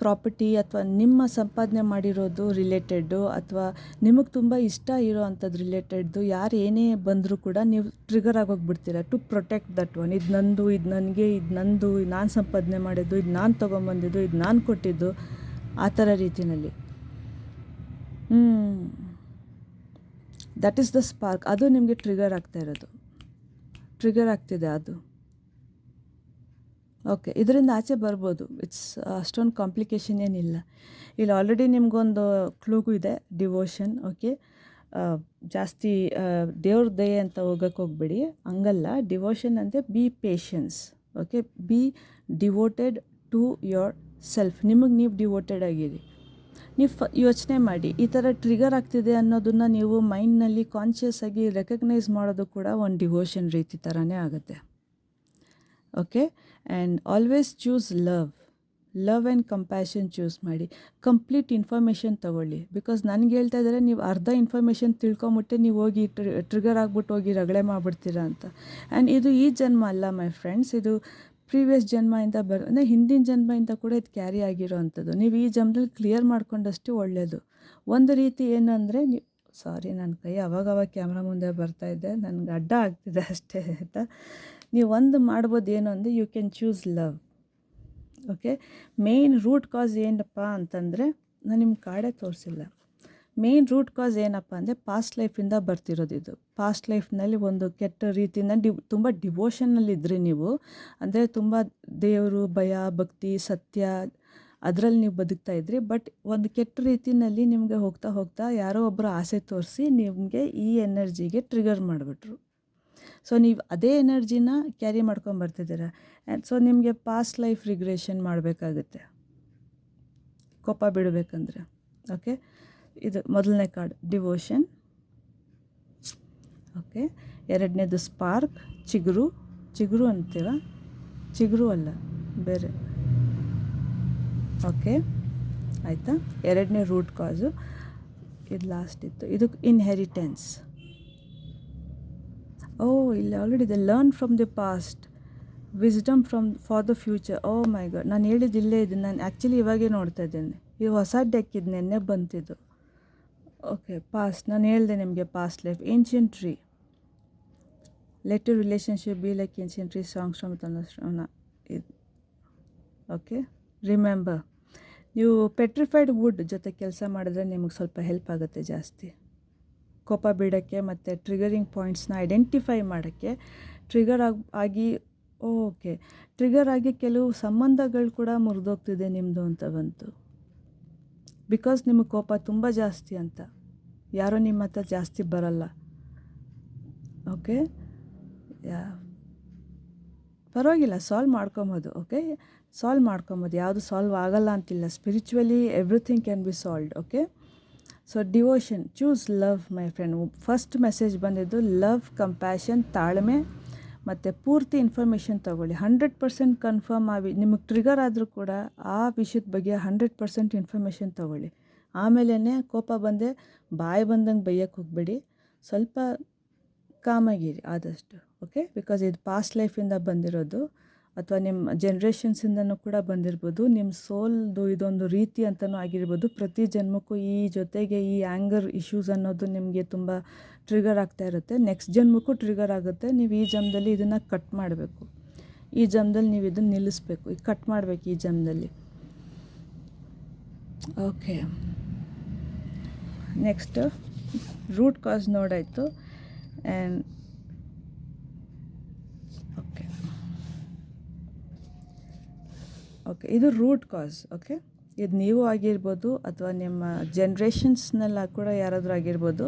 A: ಪ್ರಾಪರ್ಟಿ ಅಥವಾ ನಿಮ್ಮ ಸಂಪಾದನೆ ಮಾಡಿರೋದು ರಿಲೇಟೆಡ್ಡು ಅಥವಾ ನಿಮಗೆ ತುಂಬ ಇಷ್ಟ ಇರೋ ಅಂಥದ್ದು ರಿಲೇಟೆಡ್ದು ಯಾರು ಏನೇ ಬಂದರೂ ಕೂಡ ನೀವು ಟ್ರಿಗರ್ ಆಗೋಗ್ಬಿಡ್ತೀರ ಟು ಪ್ರೊಟೆಕ್ಟ್ ದಟ್ ಒನ್. ಇದು ನಂದು, ಇದು ನನಗೆ, ಇದು ನಂದು, ನಾನು ಸಂಪಾದನೆ ಮಾಡಿದ್ದು, ಇದು ನಾನು ತೊಗೊಂಬಂದಿದ್ದು, ಇದು ನಾನು ಕೊಟ್ಟಿದ್ದು, ಆ ಥರ ರೀತಿಯಲ್ಲಿ. That is the spark. ಅದು ನಿಮಗೆ ಟ್ರಿಗರ್ ಆಗ್ತಿದೆ ಅದು. ಓಕೆ, ಇದರಿಂದ ಆಚೆ ಬರ್ಬೋದು. ಇಟ್ಸ್ ಅಷ್ಟೊಂದು ಕಾಂಪ್ಲಿಕೇಶನ್ ಏನಿಲ್ಲ. ಇಲ್ಲಿ ಆಲ್ರೆಡಿ ನಿಮಗೊಂದು ಕ್ಲೂಗೂ ಇದೆ, ಡಿವೋಷನ್. ಓಕೆ, ಜಾಸ್ತಿ ದೇವ್ರ ದಯೆ ಅಂತ ಹೋಗೋಕ್ಕೋಗ್ಬೇಡಿ, ಹಂಗಲ್ಲ. ಡಿವೋಷನ್ ಅಂದರೆ be patience. Okay, be devoted to yourself. ನಿಮಗೆ ನೀವು ಡಿವೋಟೆಡ್ ಆಗಿರಿ. ನೀವು ಯೋಚನೆ ಮಾಡಿ, ಈ ಥರ ಟ್ರಿಗರ್ ಆಗ್ತಿದೆ ಅನ್ನೋದನ್ನು ನೀವು ಮೈಂಡ್ನಲ್ಲಿ ಕಾನ್ಷಿಯಸ್ ಆಗಿ ರೆಕಗ್ನೈಸ್ ಮಾಡೋದು ಕೂಡ ಒಂದು ಡಿವೋಷನ್ ರೀತಿ ಥರನೇ ಆಗುತ್ತೆ. Okay, and always choose love and compassion choose ಮಾಡಿ. ಕಂಪ್ಲೀಟ್ ಇನ್ಫಾರ್ಮೇಷನ್ ತೊಗೊಳ್ಳಿ. ಬಿಕಾಸ್ ನನಗೆ ಹೇಳ್ತಾ ಇದ್ದಾರೆ, ನೀವು ಅರ್ಧ ಇನ್ಫಾರ್ಮೇಷನ್ ತಿಳ್ಕೊಂಬಿಟ್ಟೆ ನೀವು ಹೋಗಿ ಟ್ರಿಗರ್ ಆಗ್ಬಿಟ್ಟು ಹೋಗಿ ರಗಳೆ ಮಾಡಿಬಿಡ್ತೀರಾ ಅಂತ. ಆ್ಯಂಡ್ ಇದು ಈ ಜನ್ಮ ಅಲ್ಲ ಮೈ ಫ್ರೆಂಡ್ಸ್, ಇದು ಪ್ರೀವಿಯಸ್ ಜನ್ಮದಿಂದ ಅಂದರೆ ಹಿಂದಿನ ಜನ್ಮದಿಂದ ಕೂಡ ಇದು ಕ್ಯಾರಿ ಆಗಿರೋ ಅಂಥದ್ದು. ನೀವು ಈ ಜನ್ಮದಲ್ಲಿ ಕ್ಲಿಯರ್ ಮಾಡ್ಕೊಂಡಷ್ಟು ಒಳ್ಳೆಯದು. ಒಂದು ರೀತಿ ಏನಂದರೆ ಸಾರಿ, ನನ್ನ ಕೈ ಅವಾಗವಾಗ ಕ್ಯಾಮ್ರಾ ಮುಂದೆ ಬರ್ತಾಯಿದ್ದೆ, ನನಗೆ ಅಡ್ಡ ಆಗ್ತಿದೆ ಅಷ್ಟೇ ಆಯಿತಾ. ನೀವು ಒಂದು ಮಾಡ್ಬೋದು ಏನು ಅಂದರೆ, you can choose love. Okay, main root cause ಏನಪ್ಪ ಅಂತಂದರೆ, ನಾನು ನಿಮ್ಮ ಕಾರ್ಡೇ ತೋರಿಸಿಲ್ಲ. ಮೇಯ್ನ್ ರೂಟ್ ಕಾಸ್ ಏನಪ್ಪ ಅಂದರೆ ಪಾಸ್ಟ್ ಲೈಫಿಂದ ಬರ್ತಿರೋದು. ಇದು ಪಾಸ್ಟ್ ಲೈಫ್ನಲ್ಲಿ ಒಂದು ಕೆಟ್ಟ ರೀತಿಯಿಂದ ತುಂಬ ಡಿವೋಷನಲ್ಲಿದ್ದರೆ ನೀವು, ಅಂದರೆ ತುಂಬ ದೇವರು, ಭಯ, ಭಕ್ತಿ, ಸತ್ಯ ಅದರಲ್ಲಿ ನೀವು ಬದುಕ್ತಾ ಇದ್ರಿ. ಬಟ್ ಒಂದು ಕೆಟ್ಟ ರೀತಿಯಲ್ಲಿ ನಿಮಗೆ ಹೋಗ್ತಾ ಹೋಗ್ತಾ ಯಾರೋ ಒಬ್ಬರು ಆಸೆ ತೋರಿಸಿ ನಿಮಗೆ ಈ ಎನರ್ಜಿಗೆ ಟ್ರಿಗರ್ ಮಾಡಿಬಿಟ್ರು. ಸೊ ನೀವು ಅದೇ ಎನರ್ಜಿನ ಕ್ಯಾರಿ ಮಾಡ್ಕೊಂಬರ್ತಿದ್ದೀರ. ಸೊ ನಿಮಗೆ ಪಾಸ್ಟ್ ಲೈಫ್ ರಿಗ್ರೆಷನ್ ಮಾಡಬೇಕಾಗುತ್ತೆ ಕೋಪ ಬಿಡಬೇಕಂದ್ರೆ. ಓಕೆ, ಇದು ಮೊದಲನೇ ಕಾರ್ಡ್ ಡಿವೋಷನ್. ಓಕೆ, ಎರಡನೇದು ಸ್ಪಾರ್ಕ್, ಚಿಗುರು ಅಂತೀವ, ಚಿಗುರು ಅಲ್ಲ ಬೇರೆ. ಓಕೆ, ಆಯಿತಾ. ಎರಡನೇ ರೂಟ್ ಕಾಸು ಇದು ಲಾಸ್ಟ್ ಇತ್ತು. ಇದು ಇನ್ಹೆರಿಟೆನ್ಸ್. ಇಲ್ಲಿ ಆಲ್ರೆಡಿ ಇದೆ. Learn from the past, wisdom for the future. My god, ನಾನು ಹೇಳಿದ್ದಿಲ್ಲೇ ಇದು. ನಾನು ಆ್ಯಕ್ಚುಲಿ ಇವಾಗೇ ನೋಡ್ತಾ ಇದ್ದೇನೆ. ಇದು ಹೊಸ ಡೆಕ್, ಇದು ನೆನ್ನೆ ಬಂತಿದ್ದು. ಓಕೆ, ಪಾಸ್ಟ್ ನಾನು ಹೇಳಿದೆ ನಿಮಗೆ, past life, ancient tree. Let you relationship be like ancient tree songs from ಇದು ಓಕೆ. ರಿಮೆಂಬರ್, ನೀವು ಪೆಟ್ರಿಫೈಡ್ ವುಡ್ ಜೊತೆ ಕೆಲಸ ಮಾಡಿದ್ರೆ ನಿಮಗೆ ಸ್ವಲ್ಪ ಹೆಲ್ಪ್ ಆಗುತ್ತೆ ಜಾಸ್ತಿ ಕೋಪ ಬಿಡೋಕ್ಕೆ ಮತ್ತು ಟ್ರಿಗರಿಂಗ್ ಪಾಯಿಂಟ್ಸ್ನ ಐಡೆಂಟಿಫೈ ಮಾಡೋಕ್ಕೆ. ಆಗಿ ಓಕೆ ಟ್ರಿಗರ್ ಆಗಿ ಕೆಲವು ಸಂಬಂಧಗಳು ಕೂಡ ಮುರಿದೋಗ್ತಿದೆ ನಿಮ್ಮದು ಅಂತ ಬಂತು. ಬಿಕಾಸ್ ನಿಮಗೆ ಕೋಪ ತುಂಬ ಜಾಸ್ತಿ ಅಂತ, ಯಾರೋ ನಿಮ್ಮ ಹತ್ರ ಜಾಸ್ತಿ ಬರಲ್ಲ. ಓಕೆ, ಪರವಾಗಿಲ್ಲ, ಸಾಲ್ವ್ ಮಾಡ್ಕೊಬೋದು. ಓಕೆ, ಸಾಲ್ವ್ ಮಾಡ್ಕೊಬೋದು, ಯಾವುದು ಸಾಲ್ವ್ ಆಗಲ್ಲ ಅಂತಿಲ್ಲ. Spiritually everything can be solved. Okay, so devotion, choose love my friend. First message ಬಂದಿದ್ದು ಲವ್, ಕಂಪ್ಯಾಷನ್, ತಾಳ್ಮೆ ಮತ್ತು ಪೂರ್ತಿ ಇನ್ಫಾರ್ಮೇಷನ್ ತೊಗೊಳ್ಳಿ. 100% ಕನ್ಫರ್ಮ್ ನಿಮಗೆ ಟ್ರಿಗರ್ ಆದರೂ ಕೂಡ ಆ ವಿಷಯದ ಬಗ್ಗೆ 100% ಇನ್ಫಾರ್ಮೇಷನ್ ತೊಗೊಳ್ಳಿ. ಆಮೇಲೆ ಕೋಪ ಬಂದೆ ಬಾಯಿ ಬಂದಂಗೆ ಬೈಯೋಕ್ಕೆ ಹೋಗಬೇಡಿ, ಸ್ವಲ್ಪ ಕಾಮಾಗಿರಿ ಆದಷ್ಟು. ಓಕೆ, ಬಿಕಾಸ್ ಇದು ಪಾಸ್ಟ್ ಲೈಫಿಂದ ಬಂದಿರೋದು ಅಥವಾ ನಿಮ್ಮ ಜನ್ರೇಷನ್ಸಿಂದನೂ ಕೂಡ ಬಂದಿರ್ಬೋದು. ನಿಮ್ಮ ಸೋಲ್ದು ಇದೊಂದು ರೀತಿ ಅಂತಲೂ ಆಗಿರ್ಬೋದು. ಪ್ರತಿ ಜನ್ಮಕ್ಕೂ ಈ ಜೊತೆಗೆ ಈ ಆ್ಯಂಗರ್ ಇಶ್ಯೂಸ್ ಅನ್ನೋದು ನಿಮಗೆ ತುಂಬ ಟ್ರಿಗರ್ ಆಗ್ತಾ ಇರುತ್ತೆ. ನೆಕ್ಸ್ಟ್ ಜನ್ಮಕ್ಕೂ ಟ್ರಿಗರ್ ಆಗುತ್ತೆ. ನೀವು ಈ ಜನ್ಮದಲ್ಲಿ ಇದನ್ನು ಕಟ್ ಮಾಡಬೇಕು, ಈ ಜನ್ಮದಲ್ಲಿ ನೀವು ಇದನ್ನು ನಿಲ್ಲಿಸ್ಬೇಕು, ಈಗ ಕಟ್ ಮಾಡಬೇಕು ಈ ಜನ್ಮದಲ್ಲಿ. ಓಕೆ, ನೆಕ್ಸ್ಟ್ ರೂಟ್ ಕಾಸ್ ನೋಡಾಯಿತು. ಆ್ಯಂಡ್ ಓಕೆ, ಇದು ರೂಟ್ ಕಾಸ್. ಓಕೆ, ಇದು ನೀವು ಆಗಿರ್ಬೋದು ಅಥವಾ ನಿಮ್ಮ ಜನ್ರೇಷನ್ಸ್ನೆಲ್ಲ ಕೂಡ ಯಾರಾದರೂ ಆಗಿರ್ಬೋದು,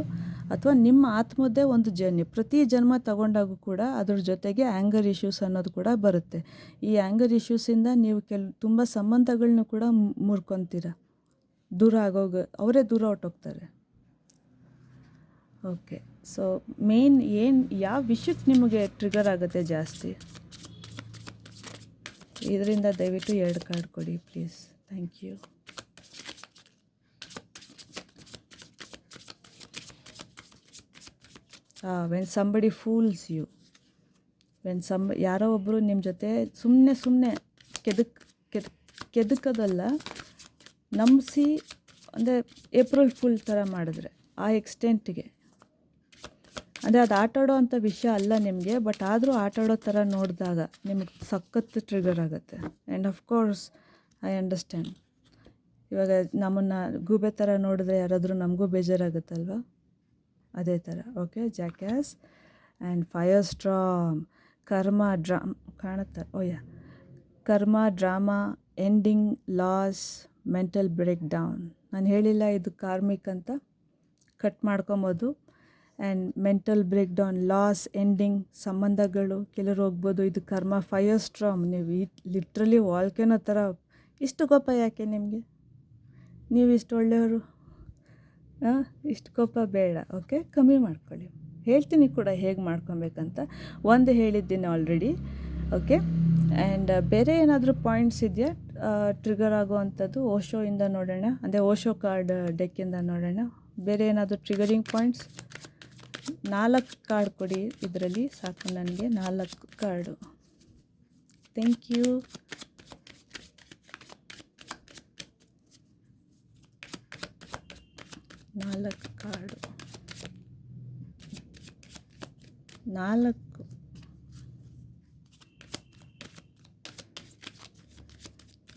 A: ಅಥವಾ ನಿಮ್ಮ ಆತ್ಮದ್ದೇ ಒಂದು ಜರ್ನಿ. ಪ್ರತಿ ಜನ್ಮ ತಗೊಂಡಾಗೂ ಕೂಡ ಅದ್ರ ಜೊತೆಗೆ ಆ್ಯಂಗರ್ ಇಶ್ಯೂಸ್ ಅನ್ನೋದು ಕೂಡ ಬರುತ್ತೆ. ಈ ಆ್ಯಂಗರ್ ಇಶ್ಯೂಸಿಂದ ನೀವು ತುಂಬ ಸಂಬಂಧಗಳನ್ನೂ ಕೂಡ ಮುರ್ಕೊತೀರ, ದೂರ ಅವರೇ ದೂರ ಹೊರ್ಟೋಗ್ತಾರೆ. ಓಕೆ, ಸೊ ಮೇನ್ ಯಾವ ವಿಷಯಕ್ಕೆ ನಿಮಗೆ ಟ್ರಿಗರ್ ಆಗುತ್ತೆ ಜಾಸ್ತಿ? ಇದರಿಂದ ದಯವಿಟ್ಟು 2 ಕಾರ್ಡ್ ಕೊಡಿ please. Thank you. When somebody fools you, ಯಾರೋ ಒಬ್ಬರು ನಿಮ್ಮ ಜೊತೆ ಸುಮ್ಮನೆ ಕೆದಕೋದಲ್ಲ, ನಂಬಿಸಿ, ಅಂದರೆ ಏಪ್ರಿಲ್ ಫುಲ್ ಥರ ಮಾಡಿದ್ರೆ ಆ ಎಕ್ಸ್ಟೆಂಟ್ಗೆ, ಅಂದರೆ ಅದು ಆಟಾಡೋ ಅಂಥ ವಿಷಯ ಅಲ್ಲ ನಿಮಗೆ, ಬಟ್ ಆದರೂ ಆಟಾಡೋ ಥರ ನೋಡಿದಾಗ ನಿಮಗೆ ಸಖತ್ತು ಟ್ರಿಗರ್ ಆಗುತ್ತೆ. And of course I understand. ಇವಾಗ ನಮ್ಮನ್ನು ಗೂಬೆ ಥರ ನೋಡಿದ್ರೆ ಯಾರಾದರೂ ನಮಗೂ ಬೇಜಾರಾಗುತ್ತಲ್ವ, ಅದೇ ಥರ. Okay, jackass and fire storm, karma drama, ending, loss, mental breakdown. ನಾನು ಹೇಳಿಲ್ಲ ಇದು ಕಾರ್ಮಿಕ್ ಅಂತ, ಕಟ್ ಮಾಡ್ಕೊಬೋದು. And mental breakdown, loss, ending, ಸಂಬಂಧಗಳು ಕೆಲವರು ಹೋಗ್ಬೋದು. ಇದು ಕರ್ಮ, ಫೈರ್ ಸ್ಟ್ರಾಮ್. ನೀವು ಲಿಟ್ರಲಿ ವಾಲ್ಕೆನೋ ಥರ. ಇಷ್ಟು ಕೋಪ ಯಾಕೆ ನಿಮಗೆ? ನೀವು ಇಷ್ಟು ಒಳ್ಳೆಯವರು, ಇಷ್ಟು ಕೋಪ ಬೇಡ. ಓಕೆ, ಕಮ್ಮಿ ಮಾಡ್ಕೊಳ್ಳಿ. ಹೇಳ್ತೀನಿ ಕೂಡ ಹೇಗೆ ಮಾಡ್ಕೊಬೇಕಂತ. ಒಂದು ಹೇಳಿದ್ದೀನಿ ಆಲ್ರೆಡಿ. ಓಕೆ, ಆ್ಯಂಡ್ ಬೇರೆ ಏನಾದರೂ ಪಾಯಿಂಟ್ಸ್ ಇದೆಯಾ ಟ್ರಿಗರ್ ಆಗೋವಂಥದ್ದು? ಓಶೋಯಿಂದ ನೋಡೋಣ, ಅಂದರೆ ಓಶೋ ಕಾರ್ಡ್ ಡೆಕ್ಕಿಂದ ನೋಡೋಣ. ಬೇರೆ ಏನಾದರೂ ಟ್ರಿಗರಿಂಗ್ ಪಾಯಿಂಟ್ಸ್? 4 ಕಾರ್ಡ್ ಕೊಡಿ, ಇದರಲ್ಲಿ ಸಾಕು ನನಗೆ 4 ಕಾರ್ಡು. Thank you. ನಾಲ್ಕು ಕಾರ್ಡು, 4.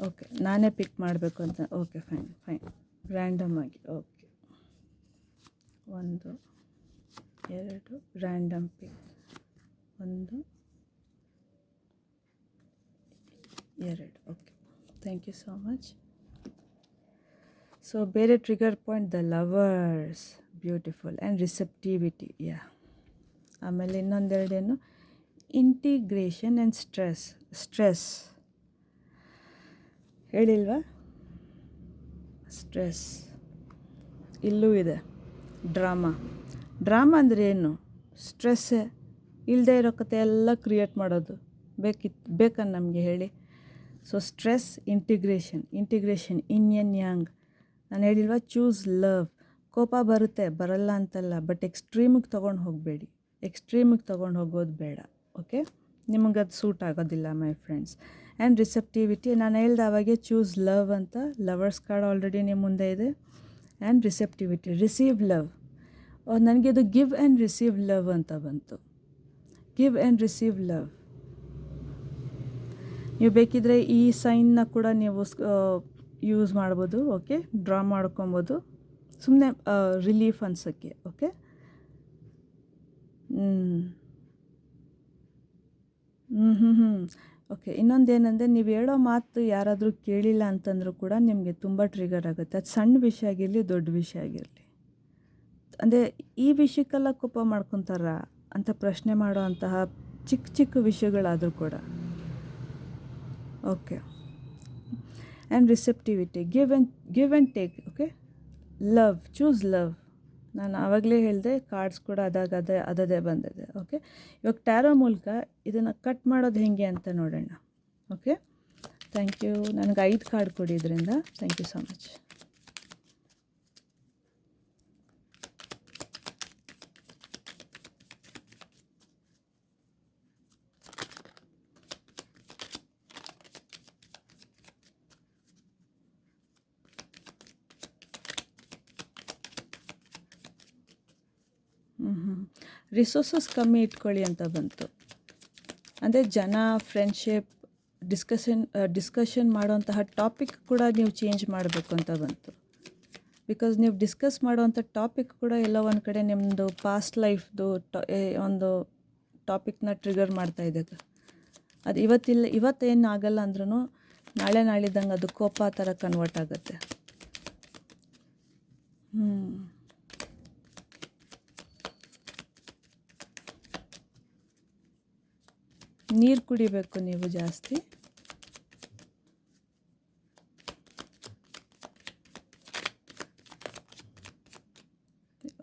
A: ಓಕೆ, ನಾನೇ ಪಿಕ್ ಮಾಡಬೇಕು ಅಂತ. ಓಕೆ, ಫೈನ್, ರ್ಯಾಂಡಮ್ ಆಗಿ. Okay, 1 2 random pick, 1 2. Okay, thank you so much. So ಬೇರೆ trigger point, the lovers, beautiful, and receptivity. ಆಮೇಲೆ ಇನ್ನೊಂದೆರಡೇನು, ಇಂಟಿಗ್ರೇಷನ್ ಆ್ಯಂಡ್ ಸ್ಟ್ರೆಸ್ ಹೇಳಿಲ್ವಾ? ಸ್ಟ್ರೆಸ್ ಇಲ್ಲೂ ಇದೆ. ಡ್ರಾಮಾ ಅಂದರೆ ಏನು? ಸ್ಟ್ರೆಸ್ಸೇ. ಇಲ್ಲದೆ ಇರೋ ಕತೆ ಎಲ್ಲ ಕ್ರಿಯೇಟ್ ಮಾಡೋದು ಬೇಕನ್ನ ನಮಗೆ ಹೇಳಿ. ಸೊ ಸ್ಟ್ರೆಸ್, ಇಂಟಿಗ್ರೇಷನ್, ಇನ್ ಎನ್ ಯಾಂಗ್. ನಾನು ಹೇಳಿಲ್ವಾ, ಚೂಸ್ ಲವ್. ಕೋಪ ಬರುತ್ತೆ, ಬರಲ್ಲ ಅಂತಲ್ಲ, ಬಟ್ ಎಕ್ಸ್ಟ್ರೀಮಿಗೆ ತೊಗೊಂಡು ಹೋಗಬೇಡಿ. ಎಕ್ಸ್ಟ್ರೀಮಿಗೆ ತೊಗೊಂಡು ಹೋಗೋದು ಬೇಡ. ಓಕೆ, ನಿಮಗದು ಸೂಟ್ ಆಗೋದಿಲ್ಲ ಮೈ ಫ್ರೆಂಡ್ಸ್. ಆ್ಯಂಡ್ ರಿಸೆಪ್ಟಿವಿಟಿ, ನಾನು ಹೇಳ್ದೆ ಅವಾಗೆ ಚೂಸ್ ಲವ್ ಅಂತ. ಲವರ್ಸ್ ಕಾರ್ಡ್ ಆಲ್ರೆಡಿ ನಿಮ್ಮ ಮುಂದೆ ಇದೆ. And receptivity, receive love. ನನಗೆ ಇದು ಗಿವ್ ಆ್ಯಂಡ್ ರಿಸೀವ್ ಲವ್ ಅಂತ ಬಂತು. Give and receive love. ನೀವು ಬೇಕಿದ್ರೆ ಈ ಸೈನ್ನ ಕೂಡ ನೀವು ಯೂಸ್ ಮಾಡ್ಬೋದು. ಓಕೆ, ಡ್ರಾ ಮಾಡ್ಕೊಬೋದು ಸುಮ್ಮನೆ ರಿಲೀಫ್ ಅನ್ಸೋಕ್ಕೆ. Okay, okay. ಇನ್ನೊಂದೇನೆಂದರೆ, ನೀವು ಹೇಳೋ ಮಾತು ಯಾರಾದರೂ ಕೇಳಿಲ್ಲ ಅಂತಂದರೂ ಕೂಡ ನಿಮಗೆ ತುಂಬ ಟ್ರಿಗರ್ ಆಗುತ್ತೆ. ಅದು ಸಣ್ಣ ವಿಷಯ ಆಗಿರಲಿ, ದೊಡ್ಡ ವಿಷಯ ಆಗಿರಲಿ. ಅಂದರೆ ಈ ವಿಷಯಕ್ಕೆಲ್ಲ ಕೋಪ ಮಾಡ್ಕೊತಾರ ಅಂತ ಪ್ರಶ್ನೆ ಮಾಡೋ ಅಂತಹ ಚಿಕ್ಕ ಚಿಕ್ಕ ವಿಷಯಗಳಾದರೂ ಕೂಡ. Okay, and receptivity, give and take. Okay, love, choose love. ನಾನು ಆವಾಗಲೇ ಹೇಳಿದೆ, ಕಾರ್ಡ್ಸ್ ಕೂಡ ಅದೇ ಬಂದಿದೆ. ಓಕೆ, ಇವಾಗ ಟ್ಯಾರೋ ಮೂಲಕ ಇದನ್ನು ಕಟ್ ಮಾಡೋದು ಹೇಗೆ ಅಂತ ನೋಡೋಣ. Okay, thank you. ನನಗೆ 5 ಕಾರ್ಡ್ ಕೊಡಿ ಇದರಿಂದ. Thank you so much. Resources ಕಮ್ಮಿ ಇಟ್ಕೊಳ್ಳಿ ಅಂತ ಬಂತು. ಅಂದರೆ ಜನ, ಫ್ರೆಂಡ್ಶಿಪ್, ಡಿಸ್ಕಷನ್ ಮಾಡೋಂತಹ ಟಾಪಿಕ್ ಕೂಡ ನೀವು ಚೇಂಜ್ ಮಾಡಬೇಕು ಅಂತ ಬಂತು. ಬಿಕಾಸ್ ನೀವು ಡಿಸ್ಕಸ್ ಮಾಡೋವಂಥ ಟಾಪಿಕ್ ಕೂಡ ಎಲ್ಲ ಒಂದು ಕಡೆ ನಿಮ್ಮದು ಪಾಸ್ಟ್ ಲೈಫ್ದು ಒಂದು ಟಾಪಿಕ್ನ ಟ್ರಿಗರ್ ಮಾಡ್ತಾಯಿದೆ. ಅದು ಇವತ್ತೇನು ಆಗಲ್ಲ ಅಂದ್ರೂ ನಾಳೆ ನಾಳಿದ್ದಂಗೆ ಅದು ಕೋಪ ಥರ ಕನ್ವರ್ಟ್ ಆಗುತ್ತೆ. ನೀರು ಕುಡಿಬೇಕು ನೀವು ಜಾಸ್ತಿ.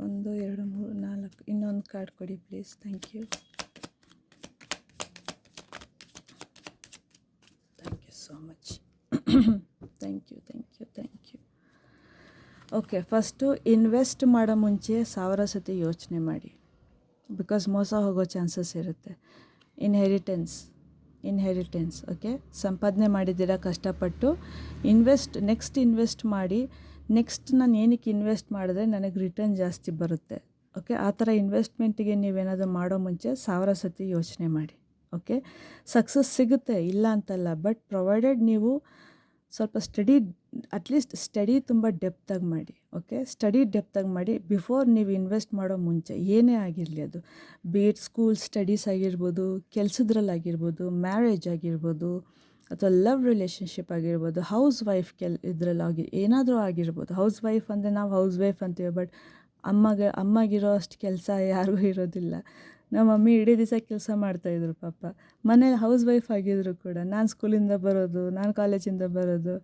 A: 1 2 3 4. ಇನ್ನೊಂದು ಕಾರ್ಡ್ ಕೊಡಿ please. Thank you so much. Thank you. Okay, first invest ಮಾಡೋ ಮುಂಚೆ 1000 ಸತಿ ಯೋಚನೆ ಮಾಡಿ. ಬಿಕಾಸ್ ಮೋಸ ಹೋಗೋ ಚಾನ್ಸಸ್ ಇರುತ್ತೆ. ಇನ್ಹೆರಿಟೆನ್ಸ್. ಓಕೆ, ಸಂಪಾದನೆ ಮಾಡಿದ್ದೀರಾ ಕಷ್ಟಪಟ್ಟು, ನೆಕ್ಸ್ಟ್ ಇನ್ವೆಸ್ಟ್ ಮಾಡಿ. ನೆಕ್ಸ್ಟ್ ನಾನು ಏನಕ್ಕೆ ಇನ್ವೆಸ್ಟ್ ಮಾಡಿದ್ರೆ ನನಗೆ ರಿಟರ್ನ್ ಜಾಸ್ತಿ ಬರುತ್ತೆ. ಓಕೆ, ಆ ಥರ ಇನ್ವೆಸ್ಟ್ಮೆಂಟಿಗೆ ನೀವೇನಾದರೂ ಮಾಡೋ ಮುಂಚೆ 1000 ಸತಿ ಯೋಚನೆ ಮಾಡಿ. ಓಕೆ, ಸಕ್ಸಸ್ ಸಿಗುತ್ತೆ, ಇಲ್ಲ ಅಂತಲ್ಲ. ಬಟ್ ಪ್ರೊವೈಡೆಡ್ ನೀವು ಸ್ವಲ್ಪ ಅಟ್ಲೀಸ್ಟ್ ಸ್ಟಡಿ ತುಂಬ ಡೆಪ್ತಾಗಿ ಮಾಡಿ. ಓಕೆ, ಸ್ಟಡಿ ಡೆಪ್ತಾಗಿ ಮಾಡಿ ಬಿಫೋರ್ ನೀವು ಇನ್ವೆಸ್ಟ್ ಮಾಡೋ ಮುಂಚೆ. ಏನೇ ಆಗಿರಲಿ ಅದು, ಬೀಟ್ ಸ್ಕೂಲ್ ಸ್ಟಡೀಸ್ ಆಗಿರ್ಬೋದು, ಕೆಲಸದ್ರಲ್ಲಾಗಿರ್ಬೋದು, ಮ್ಯಾರೇಜ್ ಆಗಿರ್ಬೋದು, ಅಥವಾ ಲವ್ ರಿಲೇಷನ್ಶಿಪ್ ಆಗಿರ್ಬೋದು, ಹೌಸ್ ವೈಫ್ ಏನಾದರೂ ಆಗಿರ್ಬೋದು. ಹೌಸ್ ವೈಫ್ ಅಂದರೆ ನಾವು ಹೌಸ್ ವೈಫ್ ಅಂತೀವಿ, ಬಟ್ ಅಮ್ಮಗಿರೋ ಅಷ್ಟು ಕೆಲಸ ಯಾರಿಗೂ ಇರೋದಿಲ್ಲ. ನಮ್ಮ ಮಮ್ಮಿ ಇಡೀ ದಿವಸ ಕೆಲಸ ಮಾಡ್ತಾಯಿದ್ರು ಪಾಪ. ಮನೇಲಿ ಹೌಸ್ ವೈಫ್ ಆಗಿದ್ರು ಕೂಡ. ನಾನು ಸ್ಕೂಲಿಂದ ಬರೋದು, ನಾನು ಕಾಲೇಜಿಂದ ಬರೋದು.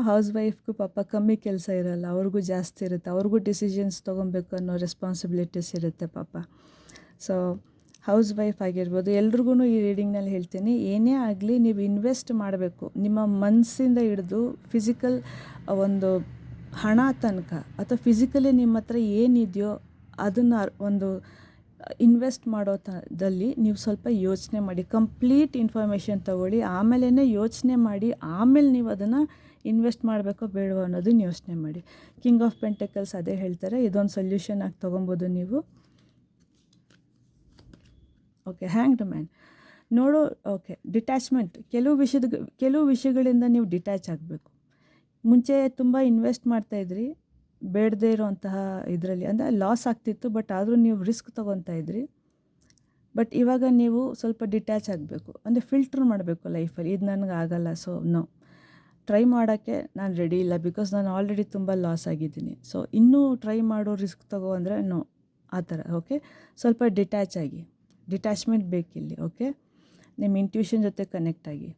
A: ಹೌಸ್ ವೈಫ್ಗೂ ಪಾಪ ಕಮ್ಮಿ ಕೆಲಸ ಇರೋಲ್ಲ, ಅವ್ರಿಗೂ ಜಾಸ್ತಿ ಇರುತ್ತೆ. ಅವ್ರಿಗೂ ಡಿಸಿಷನ್ಸ್ ತೊಗೊಬೇಕು ಅನ್ನೋ ರೆಸ್ಪಾನ್ಸಿಬಿಲಿಟೀಸ್ ಇರುತ್ತೆ ಪಾಪ. ಸೊ ಹೌಸ್ ವೈಫ್ ಆಗಿರ್ಬೋದು, ಎಲ್ರಿಗೂ ಈ ರೀಡಿಂಗ್ನಲ್ಲಿ ಹೇಳ್ತೀನಿ, ಏನೇ ಆಗಲಿ ನೀವು ಇನ್ವೆಸ್ಟ್ ಮಾಡಬೇಕು. ನಿಮ್ಮ ಮನಸ್ಸಿಂದ ಹಿಡಿದು ಫಿಸಿಕಲ್ ಒಂದು ಹಣ ತನಕ, ಅಥವಾ ಫಿಸಿಕಲಿ ನಿಮ್ಮ ಹತ್ರ ಏನಿದೆಯೋ ಅದನ್ನು ಒಂದು ಇನ್ವೆಸ್ಟ್ ಮಾಡೋದಲ್ಲಿ ನೀವು ಸ್ವಲ್ಪ ಯೋಚನೆ ಮಾಡಿ. ಕಂಪ್ಲೀಟ್ ಇನ್ಫಾರ್ಮೇಷನ್ ತೊಗೊಳ್ಳಿ, ಆಮೇಲೆ ಯೋಚನೆ ಮಾಡಿ, ಆಮೇಲೆ ನೀವು ಅದನ್ನು ಇನ್ವೆಸ್ಟ್ ಮಾಡಬೇಕೋ ಬೇಡವೋ ಅನ್ನೋದನ್ನ ಯೋಚನೆ ಮಾಡಿ. ಕಿಂಗ್ ಆಫ್ ಪೆಂಟಕಲ್ಸ್ ಅದೇ ಹೇಳ್ತಾರೆ, ಇದೊಂದು ಸೊಲ್ಯೂಷನ್ ಆಗಿ ತೊಗೊಬೋದು ನೀವು. ಓಕೆ, ಹ್ಯಾಂಗ್ಡ್ ಮ್ಯಾನ್ ನೋಡು. Okay, detachment. ಕೆಲವು ವಿಷಯಗಳಿಂದ ನೀವು ಡಿಟ್ಯಾಚ್ ಆಗಬೇಕು. ಮುಂಚೆ ತುಂಬ ಇನ್ವೆಸ್ಟ್ ಮಾಡ್ತಾಯಿದ್ರಿ ಬೇಡದೇ ಇರೋಂತಹ ಇದರಲ್ಲಿ, ಅಂದರೆ ಲಾಸ್ ಆಗ್ತಿತ್ತು, ಬಟ್ ಆದರೂ ನೀವು ರಿಸ್ಕ್ ತೊಗೊತಾ ಇದ್ರಿ. ಬಟ್ ಇವಾಗ ನೀವು ಸ್ವಲ್ಪ ಡಿಟ್ಯಾಚ್ ಆಗಬೇಕು, ಅಂದರೆ ಫಿಲ್ಟ್ರ್ ಮಾಡಬೇಕು ಲೈಫಲ್ಲಿ. ಇದು ನನಗೆ ಆಗಲ್ಲ, ಸೊ ನೋ, ಟ್ರೈ ಮಾಡೋಕ್ಕೆ ನಾನು ರೆಡಿ ಇಲ್ಲ, ಬಿಕಾಸ್ ನಾನು ಆಲ್ರೆಡಿ ತುಂಬ ಲಾಸ್ ಆಗಿದ್ದೀನಿ. ಸೊ ಇನ್ನೂ ಟ್ರೈ ಮಾಡೋ ರಿಸ್ಕ್ ತೊಗೋ ಅಂದರೆ ನೋ, ಆ ಥರ. ಓಕೆ, ಸ್ವಲ್ಪ ಡಿಟ್ಯಾಚ್ಮೆಂಟ್ ಬೇಕಿಲ್ಲಿ. ಓಕೆ, ನಿಮ್ಮ ಇಂಟ್ಯೂಷನ್ ಜೊತೆ ಕನೆಕ್ಟ್ ಆಗಿ.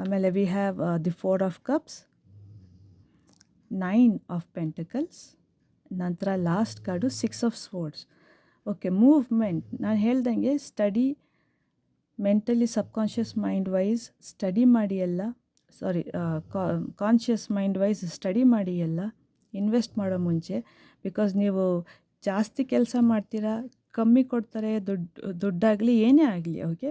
A: ಆಮೇಲೆ we have the 4 of cups, 9 of pentacles, ನಂತರ last card 6 of swords. Okay, movement. ನಾನು ಹೇಳ್ದಂಗೆ study mentally, subconscious mind wise study ಮಾಡಿ ಎಲ್ಲ, ಕಾನ್ಷಿಯಸ್ ಮೈಂಡ್ ವೈಸ್ ಸ್ಟಡಿ ಮಾಡಿ ಎಲ್ಲ ಇನ್ವೆಸ್ಟ್ ಮಾಡೋ ಮುಂಚೆ. ಬಿಕಾಸ್ ನೀವು ಜಾಸ್ತಿ ಕೆಲಸ ಮಾಡ್ತೀರಾ, ಕಮ್ಮಿ ಕೊಡ್ತಾರೆ ದುಡ್ಡಾಗಲಿ ಏನೇ ಆಗಲಿ. ಓಕೆ,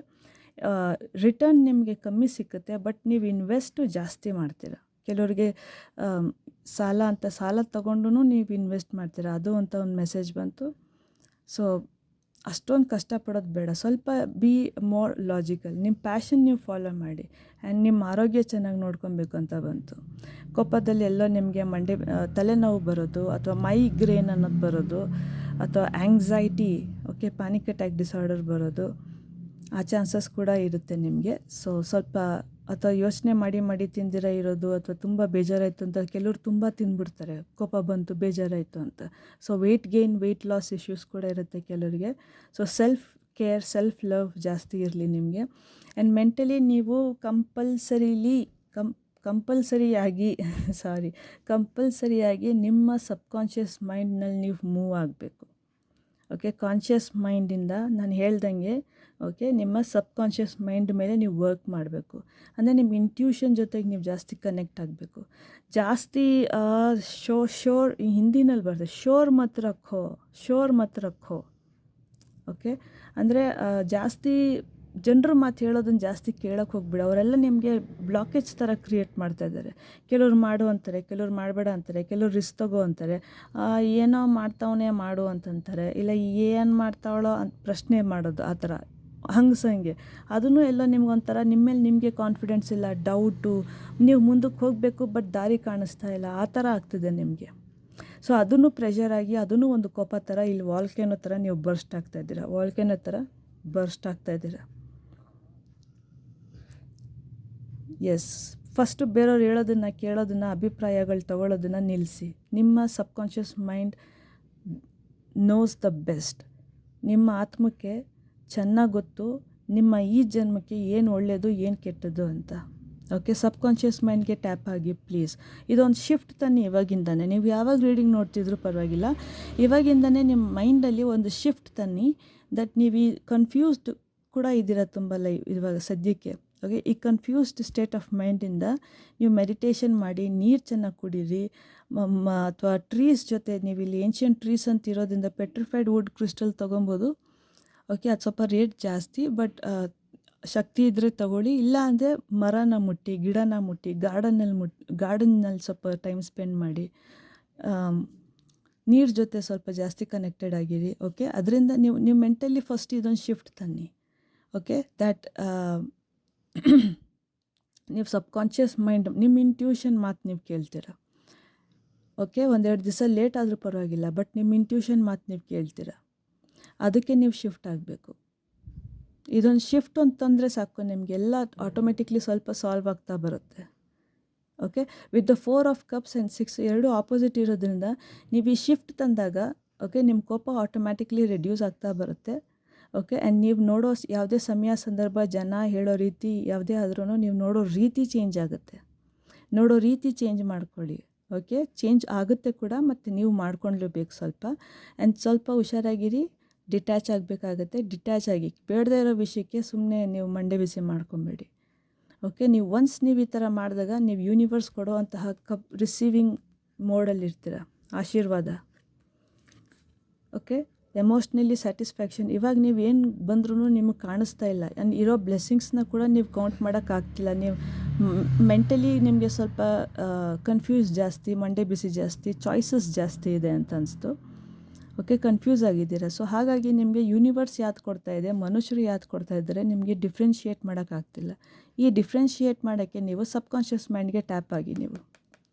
A: ರಿಟರ್ನ್ ನಿಮಗೆ ಕಮ್ಮಿ ಸಿಕ್ಕುತ್ತೆ, ಬಟ್ ನೀವು ಇನ್ವೆಸ್ಟು ಜಾಸ್ತಿ ಮಾಡ್ತೀರಾ. ಕೆಲವರಿಗೆ ಸಾಲ ತೊಗೊಂಡು ನೀವು ಇನ್ವೆಸ್ಟ್ ಮಾಡ್ತೀರಾ, ಅದು ಅಂತ ಒಂದು ಮೆಸೇಜ್ ಬಂತು. ಸೊ ಅಷ್ಟೊಂದು ಕಷ್ಟಪಡೋದು ಬೇಡ. ಸ್ವಲ್ಪ ಬಿ ಮೋರ್ ಲಾಜಿಕಲ್. ನಿಮ್ಮ ಪ್ಯಾಷನ್ ನೀವು ಫಾಲೋ ಮಾಡಿ. ಆ್ಯಂಡ್ ನಿಮ್ಮ ಆರೋಗ್ಯ ಚೆನ್ನಾಗಿ ನೋಡ್ಕೊಬೇಕು ಅಂತ ಬಂತು. ಕೋಪದಲ್ಲಿ ಎಲ್ಲೋ ನಿಮಗೆ ತಲೆನೋವು ಬರೋದು, ಅಥವಾ ಮೈಗ್ರೇನ್ ಅನ್ನೋದು ಬರೋದು, ಅಥವಾ anxiety, okay, panic attack disorder ಬರೋದು, ಆ ಚಾನ್ಸಸ್ ಕೂಡ ಇರುತ್ತೆ ನಿಮಗೆ. ಸೊ ಸ್ವಲ್ಪ, ಅಥವಾ ಯೋಚನೆ ಮಾಡಿ ತಿಂದಿರ ಇರೋದು, ಅಥವಾ ತುಂಬ ಬೇಜಾರಾಯಿತು ಅಂತ ಕೆಲವರು ತುಂಬ ತಿಂದ್ಬಿಡ್ತಾರೆ, ಕೋಪ ಬಂತು ಬೇಜಾರಾಯಿತು ಅಂತ. So weight gain, weight loss issues ಕೂಡ ಇರುತ್ತೆ ಕೆಲವರಿಗೆ. So self care, self love ಜಾಸ್ತಿ ಇರಲಿ ನಿಮಗೆ. ಆ್ಯಂಡ್ ಮೆಂಟಲಿ ನೀವು ಕಂಪಲ್ಸರಿಯಾಗಿ ನಿಮ್ಮ ಸಬ್ಕಾನ್ಷಿಯಸ್ ಮೈಂಡ್ನಲ್ಲಿ ನೀವು ಮೂವ್ ಆಗಬೇಕು. ಓಕೆ, ಕಾನ್ಷಿಯಸ್ ಮೈಂಡಿಂದ ನಾನು ಹೇಳ್ದಂಗೆ, ಓಕೆ, ನಿಮ್ಮ ಸಬ್ಕಾನ್ಷಿಯಸ್ ಮೈಂಡ್ ಮೇಲೆ ನೀವು ವರ್ಕ್ ಮಾಡಬೇಕು. ಅಂದರೆ ನಿಮ್ಮ ಇಂಟ್ಯೂಷನ್ ಜೊತೆಗೆ ನೀವು ಜಾಸ್ತಿ ಕನೆಕ್ಟ್ ಆಗಬೇಕು. ಜಾಸ್ತಿ ಶೋರ್ ಹಿಂದಿನಲ್ಲಿ ಬರ್ತದೆ, ಶೋರ್ ಮತ್ ರಖೋ. ಓಕೆ, ಅಂದರೆ ಜಾಸ್ತಿ ಜನರು ಮಾತು ಹೇಳೋದನ್ನು ಜಾಸ್ತಿ ಕೇಳೋಕ್ಕೆ ಹೋಗ್ಬಿಡ. ಅವರೆಲ್ಲ ನಿಮಗೆ ಬ್ಲಾಕೇಜ್ ಥರ ಕ್ರಿಯೇಟ್ ಮಾಡ್ತಾಯಿದ್ದಾರೆ. ಕೆಲವ್ರು ಮಾಡು ಅಂತಾರೆ, ಕೆಲವ್ರು ಮಾಡಬೇಡ ಅಂತಾರೆ, ಕೆಲವ್ರು ರಿಸ್ಕ್ ತಗೋ ಅಂತಾರೆ, ಏನೋ ಮಾಡ್ತಾವನೇ ಮಾಡು ಅಂತಂತಾರೆ, ಇಲ್ಲ ಏನು ಮಾಡ್ತಾವಳೋ ಅಂತ ಪ್ರಶ್ನೆ ಮಾಡೋದು, ಆ ಥರ ಹಂಗೆ ಅದನ್ನು ಎಲ್ಲ ನಿಮ್ಗೊಂಥರ ನಿಮ್ಮ ಮೇಲೆ ನಿಮಗೆ ಕಾನ್ಫಿಡೆನ್ಸ್ ಇಲ್ಲ, ಡೌಟು, ನೀವು ಮುಂದಕ್ಕೆ ಹೋಗಬೇಕು ಬಟ್ ದಾರಿ ಕಾಣಿಸ್ತಾ ಇಲ್ಲ, ಆ ಥರ ಆಗ್ತಿದೆ ನಿಮಗೆ. ಸೊ ಅದನ್ನು ಪ್ರೆಷರ್ ಆಗಿ, ಅದನ್ನು ಒಂದು ಕೋಪ ಥರ, ಇಲ್ಲಿ ವಾಲ್ಕೆನೋ ಥರ ನೀವು ಬರ್ಸ್ಟ್ ಆಗ್ತಾಯಿದ್ದೀರ. ಎಸ್, ಫಸ್ಟು ಬೇರೆಯವ್ರು ಹೇಳೋದನ್ನು ಕೇಳೋದನ್ನು, ಅಭಿಪ್ರಾಯಗಳು ತಗೊಳ್ಳೋದನ್ನು ನಿಲ್ಲಿಸಿ. ನಿಮ್ಮ subconscious mind nose the best. ನಿಮ್ಮ ಆತ್ಮಕ್ಕೆ ಚೆನ್ನಾಗಿ ಗೊತ್ತು ನಿಮ್ಮ ಈ ಜನ್ಮಕ್ಕೆ ಏನು ಒಳ್ಳೆಯದು ಏನು ಕೆಟ್ಟದ್ದು ಅಂತ. ಓಕೆ, ಸಬ್ಕಾನ್ಷಿಯಸ್ ಮೈಂಡ್ಗೆ ಟ್ಯಾಪ್ ಆಗಿ ಪ್ಲೀಸ್. ಇದೊಂದು ಶಿಫ್ಟ್ ತನ್ನಿ ಇವಾಗಿಂದನೇ. ನೀವು ಯಾವಾಗ ರೀಡಿಂಗ್ ನೋಡ್ತಿದ್ರು ಪರವಾಗಿಲ್ಲ, ಇವಾಗಿಂದನೇ ನಿಮ್ಮ ಮೈಂಡಲ್ಲಿ ಒಂದು ಶಿಫ್ಟ್ ತನ್ನಿ. ದಟ್ ನೀವು ಈ ಕನ್ಫ್ಯೂಸ್ಡ್ ಕೂಡ ಇದ್ದೀರಾ ತುಂಬ ಇವಾಗ ಸದ್ಯಕ್ಕೆ. ಓಕೆ, ಈ ಕನ್ಫ್ಯೂಸ್ಡ್ ಸ್ಟೇಟ್ ಆಫ್ ಮೈಂಡಿಂದ ನೀವು ಮೆಡಿಟೇಷನ್ ಮಾಡಿ, ನೀರು ಚೆನ್ನಾಗಿ ಕುಡೀರಿ, ಅಥವಾ ಟ್ರೀಸ್ ಜೊತೆ, ನೀವು ಇಲ್ಲಿ ಏನ್ಷಿಯಂಟ್ ಟ್ರೀಸ್ ಅಂತ ಇರೋದ್ರಿಂದ ಪೆಟ್ರಿಫೈಡ್ ವುಡ್ ಕ್ರಿಸ್ಟಲ್ ತೊಗೊಬೋದು. ಓಕೆ, ಅದು ಸ್ವಲ್ಪ ರೇಟ್ ಜಾಸ್ತಿ, ಬಟ್ ಶಕ್ತಿ ಇದ್ದರೆ ತಗೊಳ್ಳಿ. ಇಲ್ಲ ಅಂದರೆ ಮರನ ಮುಟ್ಟಿ, ಗಿಡನ ಮುಟ್ಟಿ, ಗಾರ್ಡನ್ನಲ್ಲಿ ಸ್ವಲ್ಪ ಟೈಮ್ ಸ್ಪೆಂಡ್ ಮಾಡಿ, ನೀರು ಜೊತೆ ಸ್ವಲ್ಪ ಜಾಸ್ತಿ ಕನೆಕ್ಟೆಡ್ ಆಗಿರಿ. ಓಕೆ, ಅದರಿಂದ ನೀವು ಮೆಂಟಲಿ ಫಸ್ಟ್ ಇದೊಂದು ಶಿಫ್ಟ್ ತನ್ನಿ. ಓಕೆ, ದ್ಯಾಟ್ ನೀವು ಸಬ್ಕಾನ್ಷಿಯಸ್ ಮೈಂಡ್, ನಿಮ್ಮ ಇಂಟ್ಯೂಷನ್ ಮಾತು ನೀವು ಕೇಳ್ತೀರ. ಓಕೆ, ಒಂದೆರಡು ದಿವಸ ಲೇಟ್ ಆದರೂ ಪರವಾಗಿಲ್ಲ, ಬಟ್ ನಿಮ್ಮ ಇಂಟ್ಯೂಷನ್ ಮಾತು ನೀವು ಕೇಳ್ತೀರ. ಅದಕ್ಕೆ ನೀವು ಶಿಫ್ಟ್ ಆಗಬೇಕು. ಇದೊಂದು ಶಿಫ್ಟ್ ಅಂತಂದರೆ ಸಾಕು, ನಿಮಗೆಲ್ಲ ಆಟೋಮೆಟಿಕ್ಲಿ ಸ್ವಲ್ಪ ಸಾಲ್ವ್ ಆಗ್ತಾ ಬರುತ್ತೆ. Okay, with the 4 of cups and 6 ಎರಡು ಆಪೋಸಿಟ್ ಇರೋದ್ರಿಂದ ನೀವು ಈ ಶಿಫ್ಟ್ ತಂದಾಗ, ಓಕೆ, ನಿಮ್ಮ ಕೋಪ ಆಟೋಮ್ಯಾಟಿಕ್ಲಿ ರೆಡ್ಯೂಸ್ ಆಗ್ತಾ ಬರುತ್ತೆ. ಓಕೆ, ಆ್ಯಂಡ್ ನೀವು ನೋಡೋ ಯಾವುದೇ ಸಮಯ, ಸಂದರ್ಭ, ಜನ ಹೇಳೋ ರೀತಿ ಯಾವುದೇ ಆದ್ರೂ ನೀವು ನೋಡೋ ರೀತಿ ಚೇಂಜ್ ಆಗುತ್ತೆ. ನೋಡೋ ರೀತಿ ಚೇಂಜ್ ಮಾಡ್ಕೊಳ್ಳಿ. ಓಕೆ, ಚೇಂಜ್ ಆಗುತ್ತೆ ಕೂಡ, ಮತ್ತು ನೀವು ಮಾಡ್ಕೊಳ್ಲೇಬೇಕು ಸ್ವಲ್ಪ. ಆ್ಯಂಡ್ ಸ್ವಲ್ಪ ಹುಷಾರಾಗಿರಿ, ಡಿಟ್ಯಾಚ್ ಆಗಬೇಕಾಗತ್ತೆ. ಡಿಟ್ಯಾಚ್ ಆಗಿ ಬೇಡದೇ ಇರೋ ವಿಷಯಕ್ಕೆ ಸುಮ್ಮನೆ ನೀವು ಮಂಡೆ ಬಿಸಿ ಮಾಡ್ಕೊಬೇಡಿ. ಓಕೆ, ನೀವು ನೀವು ಈ ಥರ ಮಾಡಿದಾಗ ನೀವು ಯೂನಿವರ್ಸ್ ಕೊಡೋ ಅಂತಹ ರಿಸೀವಿಂಗ್ ಮೋಡಲ್ಲಿರ್ತೀರ. ಆಶೀರ್ವಾದ. Okay, emotionally satisfaction. ಇವಾಗ ನೀವು ಏನು ಬಂದ್ರೂ ನಿಮಗೆ ಕಾಣಿಸ್ತಾ ಇಲ್ಲ, ಆ್ಯಂಡ್ ಇರೋ ಬ್ಲೆಸ್ಸಿಂಗ್ಸ್ನ ಕೂಡ ನೀವು ಕೌಂಟ್ ಮಾಡೋಕ್ಕಾಗ್ತಿಲ್ಲ. ನೀವು ಮೆಂಟಲಿ ನಿಮಗೆ ಸ್ವಲ್ಪ ಕನ್ಫ್ಯೂಸ್ ಜಾಸ್ತಿ, ಮಂಡೆ ಬಿಸಿ ಜಾಸ್ತಿ, ಚಾಯ್ಸಸ್ ಜಾಸ್ತಿ ಇದೆ ಅಂತ ಅನಿಸ್ತು. ಓಕೆ, ಕನ್ಫ್ಯೂಸ್ ಆಗಿದ್ದೀರಾ. ಸೊ ಹಾಗಾಗಿ ನಿಮಗೆ ಯೂನಿವರ್ಸ್ ಯಾವ್ದು ಕೊಡ್ತಾಯಿದೆ, ಮನುಷ್ಯರು ಯಾವ್ದು ಕೊಡ್ತಾ ಇದ್ದಾರೆ, ನಿಮಗೆ ಡಿಫ್ರೆನ್ಷಿಯೇಟ್ ಮಾಡೋಕ್ಕಾಗ್ತಿಲ್ಲ. ಈ ಡಿಫ್ರೆನ್ಷಿಯೇಟ್ ಮಾಡೋಕ್ಕೆ ನೀವು ಸಬ್ಕಾನ್ಷಿಯಸ್ ಮೈಂಡ್ಗೆ ಟ್ಯಾಪ್ ಆಗಿ, ನೀವು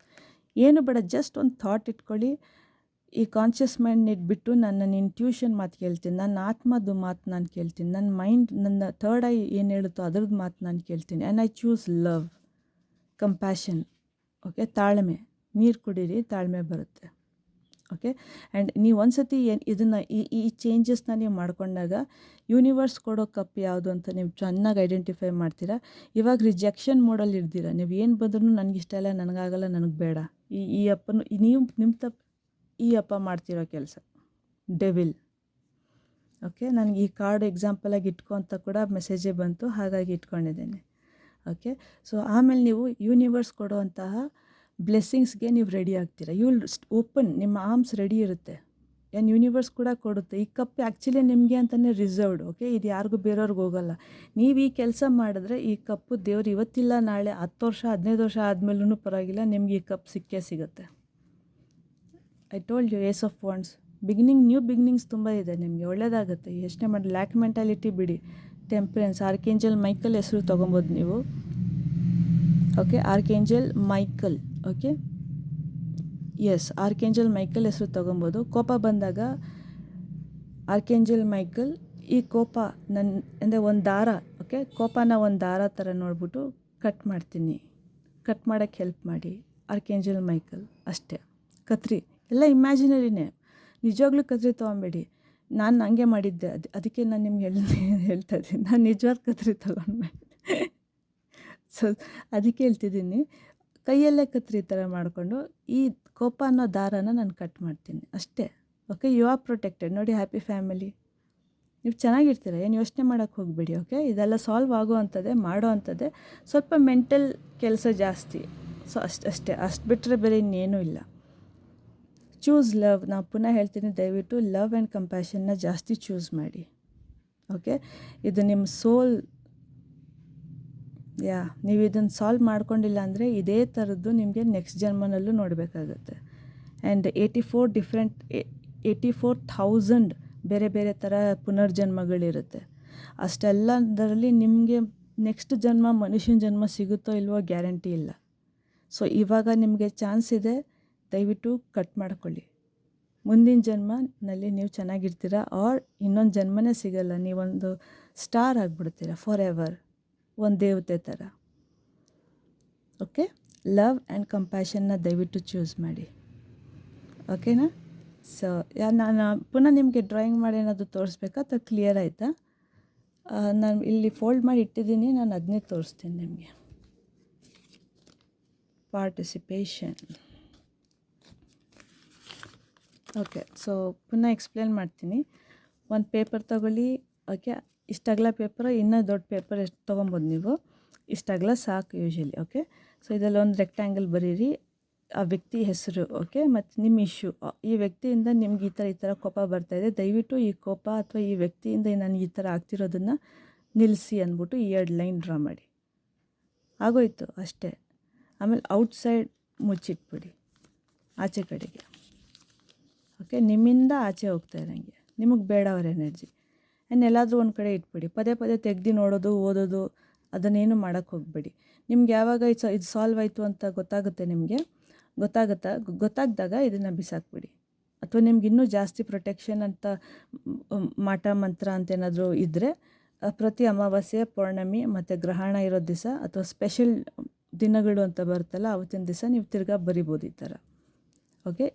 A: ಏನು ಬೇಡ, ಜಸ್ಟ್ ಒಂದು ಥಾಟ್ ಇಟ್ಕೊಳ್ಳಿ. ಈ ಕಾನ್ಷಿಯಸ್ ಮೈಂಡ್ ಇಟ್ಬಿಟ್ಟು ನನ್ನ ಇಂಟ್ಯೂಷನ್ ಮಾತು ಕೇಳ್ತೀನಿ, ನನ್ನ ಆತ್ಮದು ಮಾತು ನಾನು ಕೇಳ್ತೀನಿ, ನನ್ನ ಮೈಂಡ್, ನನ್ನ ಥರ್ಡ್ ಐ ಏನು ಹೇಳುತ್ತೋ ಅದ್ರದ್ದು ಮಾತು ನಾನು ಕೇಳ್ತೀನಿ. And I choose love, compassion. Okay, ತಾಳ್ಮೆ. ನೀರು ಕುಡೀರಿ, ತಾಳ್ಮೆ ಬರುತ್ತೆ. ಓಕೆ, ಆ್ಯಂಡ್ ನೀವು ಒಂದು ಸತಿ ಇದನ್ನು ಈ ಚೇಂಜಸ್ನ ನೀವು ಮಾಡ್ಕೊಂಡಾಗ ಯೂನಿವರ್ಸ್ ಕೊಡೋ ಕಪ್ ಯಾವುದು ಅಂತ ನೀವು ಚೆನ್ನಾಗಿ ಐಡೆಂಟಿಫೈ ಮಾಡ್ತೀರಾ. ಇವಾಗ ರಿಜೆಕ್ಷನ್ ಮೋಡಲ್ಲಿ ಇರ್ತೀರ. ನೀವು ಏನು ಬಂದ್ರೂ ನನಗಿಷ್ಟ ಇಲ್ಲ, ನನಗಾಗಲ್ಲ, ನನಗೆ ಬೇಡ, ಈ ಅಪ್ಪನು ನೀವು ನಿಮ್ಮ ತಪ್ಪು, ಈ ಅಪ್ಪ ಮಾಡ್ತಿರೋ ಕೆಲಸ ಡೆವಿಲ್. ಓಕೆ, ನನಗೆ ಈ ಕಾರ್ಡ್ ಎಕ್ಸಾಂಪಲಾಗಿ ಇಟ್ಕೊ ಅಂತ ಕೂಡ ಮೆಸೇಜೇ ಬಂತು, ಹಾಗಾಗಿ ಇಟ್ಕೊಂಡಿದ್ದೇನೆ. ಓಕೆ, ಸೊ ಆಮೇಲೆ ನೀವು ಯೂನಿವರ್ಸ್ ಕೊಡುವಂತಹ ಬ್ಲೆಸ್ಸಿಂಗ್ಸ್ಗೆ ನೀವು ರೆಡಿ ಆಗ್ತೀರಾ. ಯು ವಿಲ್ ಓಪನ್, ನಿಮ್ಮ ಆರ್ಮ್ಸ್ ರೆಡಿ ಇರುತ್ತೆ. ಆ್ಯಂಡ್ ಯೂನಿವರ್ಸ್ ಕೂಡ ಕೊಡುತ್ತೆ. ಈ ಕಪ್ ಆ್ಯಕ್ಚುಲಿ ನಿಮಗೆ ಅಂತಲೇ ರಿಸರ್ವ್ಡ್. ಓಕೆ, ಇದು ಯಾರಿಗೂ ಬೇರೆಯವ್ರಿಗೆ ಹೋಗಲ್ಲ. ನೀವು ಈ ಕೆಲಸ ಮಾಡಿದ್ರೆ ಈ ಕಪ್ಪು ದೇವ್ರು ಇವತ್ತಿಲ್ಲ ನಾಳೆ 10 ವರ್ಷ 15 ವರ್ಷ ಆದಮೇಲೂ ಪರವಾಗಿಲ್ಲ, ನಿಮಗೆ ಈ ಕಪ್ ಸಿಕ್ಕೇ ಸಿಗುತ್ತೆ. I told you, ace of wands, new beginnings ತುಂಬ ಇದೆ ನಿಮಗೆ, ಒಳ್ಳೆಯದಾಗುತ್ತೆ. ಯೋಚನೆ ಮಾಡಿ, ಲ್ಯಾಕ್ ಮೆಂಟಾಲಿಟಿ ಬಿಡಿ. ಟೆಂಪರೆನ್ಸ್, ಆರ್ಕೇಂಜಲ್ ಮೈಕಲ್ ಹೆಸರು ತೊಗೊಬೋದು ನೀವು. Okay, archangel Michael. Okay, yes, archangel Michael ಹೆಸರು ತೊಗೊಬೋದು. ಕೋಪ ಬಂದಾಗ ಆರ್ಕೇಂಜಲ್ ಮೈಕಲ್, ಈ ಕೋಪ ಅಂದರೆ ಒಂದು ದಾರ, ಓಕೆ, ಕೋಪನ ಒಂದು ದಾರ ಥರ ನೋಡ್ಬಿಟ್ಟು ಕಟ್ ಮಾಡ್ತೀನಿ, ಕಟ್ ಮಾಡೋಕ್ಕೆ ಹೆಲ್ಪ್ ಮಾಡಿ ಆರ್ಕೇಂಜಲ್ ಮೈಕಲ್ ಅಷ್ಟೇ. ಕತ್ರಿ ಎಲ್ಲ ಇಮ್ಯಾಜಿನರಿನೇ, ನಿಜವಾಗ್ಲೂ ಕತ್ರಿ ತೊಗೊಬೇಡಿ. ನಾನು ಹಂಗೆ ಮಾಡಿದ್ದೆ, ಅದಕ್ಕೆ ನಾನು ನಿಮ್ಗೆ ಹೇಳ್ತಾ ಇದ್ದೀನಿ, ನಾನು ನಿಜವಾದ ಕತ್ರಿ ತೊಗೊಂಡೆ. ಸೊ ಅದಕ್ಕೆ ಹೇಳ್ತಿದ್ದೀನಿ, ಕೈಯಲ್ಲೇ ಕತ್ರಿ ಥರ ಮಾಡಿಕೊಂಡು ಈ ಕೋಪ ಅನ್ನೋ ದಾರನ ನಾನು ಕಟ್ ಮಾಡ್ತೀನಿ ಅಷ್ಟೇ. Okay, you are protected. ನೋಡಿ, ಹ್ಯಾಪಿ ಫ್ಯಾಮಿಲಿ, ನೀವು ಚೆನ್ನಾಗಿರ್ತೀರ, ಏನು ಯೋಚನೆ ಮಾಡೋಕ್ಕೆ ಹೋಗಬೇಡಿ. ಓಕೆ, ಇದೆಲ್ಲ ಸಾಲ್ವ್ ಆಗೋ ಅಂಥದ್ದೇ, ಮಾಡೋ ಅಂಥದ್ದೇ, ಸ್ವಲ್ಪ ಮೆಂಟಲ್ ಕೆಲಸ ಜಾಸ್ತಿ. ಸೊ ಅಷ್ಟು ಬಿಟ್ಟರೆ ಬೇರೆ ಇನ್ನೇನೂ ಇಲ್ಲ. Choose love. ನಾವು ಪುನಃ ಹೇಳ್ತೀನಿ, ದಯವಿಟ್ಟು ಲವ್ ಆ್ಯಂಡ್ ಕಂಪ್ಯಾಷನ್ನ ಜಾಸ್ತಿ ಚೂಸ್ ಮಾಡಿ. ಓಕೆ, ಇದು ನಿಮ್ಮ ಸೋಲ್. ನೀವು ಇದನ್ನು ಸಾಲ್ವ್ ಮಾಡ್ಕೊಂಡಿಲ್ಲ ಅಂದರೆ ಇದೇ ಥರದ್ದು ನಿಮಗೆ ನೆಕ್ಸ್ಟ್ ಜನ್ಮನಲ್ಲೂ ನೋಡಬೇಕಾಗತ್ತೆ. ಆ್ಯಂಡ್ 84,000 ಬೇರೆ ಬೇರೆ ಥರ ಪುನರ್ಜನ್ಮಗಳಿರುತ್ತೆ. ಅಷ್ಟೆಲ್ಲದರಲ್ಲಿ ನಿಮಗೆ ನೆಕ್ಸ್ಟ್ ಜನ್ಮ, ಮನುಷ್ಯನ ಜನ್ಮ ಸಿಗುತ್ತೋ ಇಲ್ವೋ ಗ್ಯಾರಂಟಿ ಇಲ್ಲ. ಸೊ ಇವಾಗ ನಿಮಗೆ ಚಾನ್ಸ್ ಇದೆ, ದಯವಿಟ್ಟು ಕಟ್ ಮಾಡ್ಕೊಳ್ಳಿ. ಮುಂದಿನ ಜನ್ಮನಲ್ಲಿ ನೀವು ಚೆನ್ನಾಗಿರ್ತೀರ, ಆರ್ ಇನ್ನೊಂದು ಜನ್ಮನೇ ಸಿಗಲ್ಲ, ನೀವೊಂದು ಸ್ಟಾರ್ ಆಗಿಬಿಡ್ತೀರ ಫಾರ್ ಎವರ್, ಒಂದು ದೇವತೆ ಥರ. ಓಕೆ, ಲವ್ ಆ್ಯಂಡ್ ಕಂಪ್ಯಾಷನ್ನ ದಯವಿಟ್ಟು ಚೂಸ್ ಮಾಡಿ. ಓಕೆನಾ? ಸೊ ನಾನು ಪುನಃ ನಿಮಗೆ ಡ್ರಾಯಿಂಗ್ ಮಾಡಿ ಏನಾದರೂ ತೋರಿಸ್ಬೇಕಾ ಅಥವಾ ಕ್ಲಿಯರ್ ಆಯಿತಾ? ನಾನು ಇಲ್ಲಿ ಫೋಲ್ಡ್ ಮಾಡಿ ಇಟ್ಟಿದ್ದೀನಿ, ನಾನು ಅದನ್ನೇ ತೋರಿಸ್ತೀನಿ ನಿಮಗೆ. ಪಾರ್ಟಿಸಿಪೇಷನ್. ಓಕೆ, ಸೊ ಪುನಃ ಎಕ್ಸ್ಪ್ಲೇನ್ ಮಾಡ್ತೀನಿ. ಒಂದು ಪೇಪರ್ ತೊಗೊಳ್ಳಿ. ಓಕೆ, ಇಷ್ಟಾಗಲ ಪೇಪರ್, ಇನ್ನೂ ದೊಡ್ಡ ಪೇಪರ್ ಎಷ್ಟು ತೊಗೊಬೋದು ನೀವು, ಇಷ್ಟಾಗಲ ಸಾಕು ಯೂಶ್ವಲಿ. ಓಕೆ, ಸೊ ಇದೆಲ್ಲ ಒಂದು ರೆಕ್ಟ್ಯಾಂಗಲ್ ಬರೀರಿ, ಆ ವ್ಯಕ್ತಿ ಹೆಸರು. ಓಕೆ, ಮತ್ತು ನಿಮ್ಮ ಇಶ್ಯೂ, ಈ ವ್ಯಕ್ತಿಯಿಂದ ನಿಮ್ಗೆ ಈ ಥರ ಕೋಪ ಬರ್ತಾಯಿದೆ, ದಯವಿಟ್ಟು ಈ ಕೋಪ ಅಥವಾ ಈ ವ್ಯಕ್ತಿಯಿಂದ ನನಗೆ ಈ ಥರ ಆಗ್ತಿರೋದನ್ನು ನಿಲ್ಲಿಸಿ ಅಂದ್ಬಿಟ್ಟು ಈ 2 ಲೈನ್ ಡ್ರಾ ಮಾಡಿ. ಆಗೋಯ್ತು ಅಷ್ಟೇ. ಆಮೇಲೆ ಔಟ್ಸೈಡ್ ಮುಚ್ಚಿಟ್ಬಿಡಿ, ಆಚೆ ಕಡೆಗೆ. ಓಕೆ, ನಿಮ್ಮಿಂದ ಆಚೆ ಹೋಗ್ತಾ ಇರೋಂಗೆ, ನಿಮಗೆ ಬೇಡ ಅವ್ರ ಎನರ್ಜಿ. ಆ್ಯಂಡ್ ಎಲ್ಲಾದರೂ ಒಂದು ಕಡೆ ಇಟ್ಬಿಡಿ. ಪದೇ ಪದೇ ತೆಗ್ದು ನೋಡೋದು, ಓದೋದು, ಅದನ್ನೇನು ಮಾಡೋಕ್ಕೆ ಹೋಗಬೇಡಿ. ನಿಮ್ಗೆ ಯಾವಾಗ ಇದು ಸಾಲ್ವ್ ಆಯಿತು ಅಂತ ಗೊತ್ತಾಗ್ದಾಗ ಇದನ್ನು ಬಿಸಾಕ್ಬಿಡಿ. ಅಥವಾ ನಿಮ್ಗೆ ಇನ್ನೂ ಜಾಸ್ತಿ ಪ್ರೊಟೆಕ್ಷನ್ ಅಂತ ಮಾಟ ಮಂತ್ರ ಅಂತ ಏನಾದರೂ ಇದ್ದರೆ, ಪ್ರತಿ ಅಮಾವಾಸ್ಯೆ, ಪೌರ್ಣಮಿ ಮತ್ತು ಗ್ರಹಣ ಇರೋ ದಿವಸ ಅಥವಾ ಸ್ಪೆಷಲ್ ದಿನಗಳು ಅಂತ ಬರುತ್ತಲ್ಲ, ಅವತ್ತಿನ ದಿವಸ ನೀವು ತಿರ್ಗಾ ಬರಿಬೋದು ಈ ಥರ. ಓಕೆ,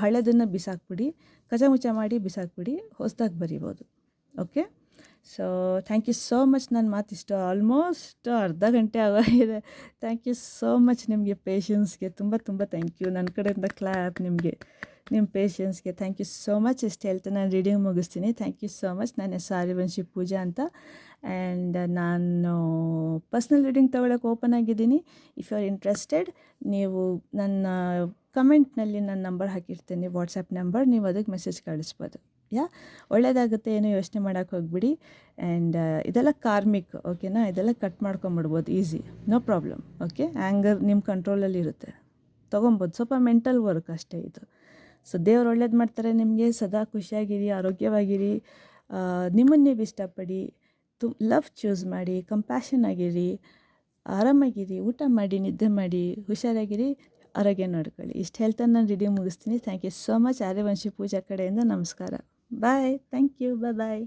A: ಹಳೆದನ್ನು ಬಿಸಾಕ್ಬಿಡಿ, ಕಚಮುಚ ಮಾಡಿ ಬಿಸಾಕ್ಬಿಡಿ, ಹೊಸದಾಗಿ ಬರಿಬೋದು. Okay, so thank you so much. ನನ್ನ ಮಾತಿಷ್ಟು ಆಲ್ಮೋಸ್ಟ್ ಅರ್ಧ ಗಂಟೆ ಆಗಿದೆ. ಥ್ಯಾಂಕ್ ಯು ಸೋ ಮಚ್ ನಿಮಗೆ ಪೇಷನ್ಸ್ಗೆ, ತುಂಬ ಥ್ಯಾಂಕ್ ಯು. ನನ್ನ ಕಡೆಯಿಂದ ಕ್ಲಾಪ್ ನಿಮಗೆ, ನಿಮ್ಮ ಪೇಷನ್ಸ್ಗೆ ಥ್ಯಾಂಕ್ ಯು ಸೋ ಮಚ್. ಇಷ್ಟು ಹೇಳ್ತಾ ನಾನು ರೀಡಿಂಗ್ ಮುಗಿಸ್ತೀನಿ. Thank you so much. ನನ್ನ ಹೆಸರು ಆರ್ಯವಂಶಿ ಪೂಜಾ ಅಂತ. ಆ್ಯಂಡ್ ನಾನು ಪರ್ಸ್ನಲ್ ರೀಡಿಂಗ್ ತೊಗೊಳಕ್ಕೆ ಓಪನ್ ಆಗಿದ್ದೀನಿ. ಇಫ್ ಯು ಆರ್ ಇಂಟ್ರೆಸ್ಟೆಡ್, ನೀವು ನನ್ನ ಕಮೆಂಟ್ನಲ್ಲಿ ನನ್ನ ನಂಬರ್ ಹಾಕಿರ್ತೀನಿ, ವಾಟ್ಸಪ್ ನಂಬರ್, ನೀವು ಅದಕ್ಕೆ ಮೆಸೇಜ್ ಕಳಿಸ್ಬೋದು. ಒಳ್ಳೆಯದಾಗುತ್ತೆ, ಏನೂ ಯೋಚನೆ ಮಾಡೋಕ್ಕೆ ಹೋಗ್ಬಿಡಿ. ಆ್ಯಂಡ್ ಇದೆಲ್ಲ ಕಾರ್ಮಿಕ್. ಓಕೆನಾ? ಇದೆಲ್ಲ ಕಟ್ ಮಾಡ್ಕೊಂಬಿಡ್ಬೋದು easy, no problem. Okay, anger ನಿಮ್ಮ ಕಂಟ್ರೋಲಲ್ಲಿ ಇರುತ್ತೆ, ತೊಗೊಬೋದು. ಸ್ವಲ್ಪ ಮೆಂಟಲ್ ವರ್ಕ್ ಅಷ್ಟೇ ಇದು. ಸೊ ದೇವ್ರು ಒಳ್ಳೇದು ಮಾಡ್ತಾರೆ ನಿಮಗೆ. ಸದಾ ಖುಷಿಯಾಗಿರಿ, ಆರೋಗ್ಯವಾಗಿರಿ, ನಿಮ್ಮನ್ನು ನೀವು ಇಷ್ಟಪಡಿ, ಲವ್ ಚೂಸ್ ಮಾಡಿ, ಕಂಪ್ಯಾಷನ್ ಆಗಿರಿ, ಆರಾಮಾಗಿರಿ, ಊಟ ಮಾಡಿ, ನಿದ್ದೆ ಮಾಡಿ, ಹುಷಾರಾಗಿರಿ, ಆರೋಗ್ಯ ನೋಡ್ಕೊಳ್ಳಿ. ಇಷ್ಟು ಹೇಳ್ತಾ ನಾನು ರೀಡಿಂಗ್ ಮುಗಿಸ್ತೀನಿ. Thank you so much. Aryavanshi Pooja ಕಡೆಯಿಂದ ನಮಸ್ಕಾರ. ಬಾಯ್. Thank you. ಬಾಯ್.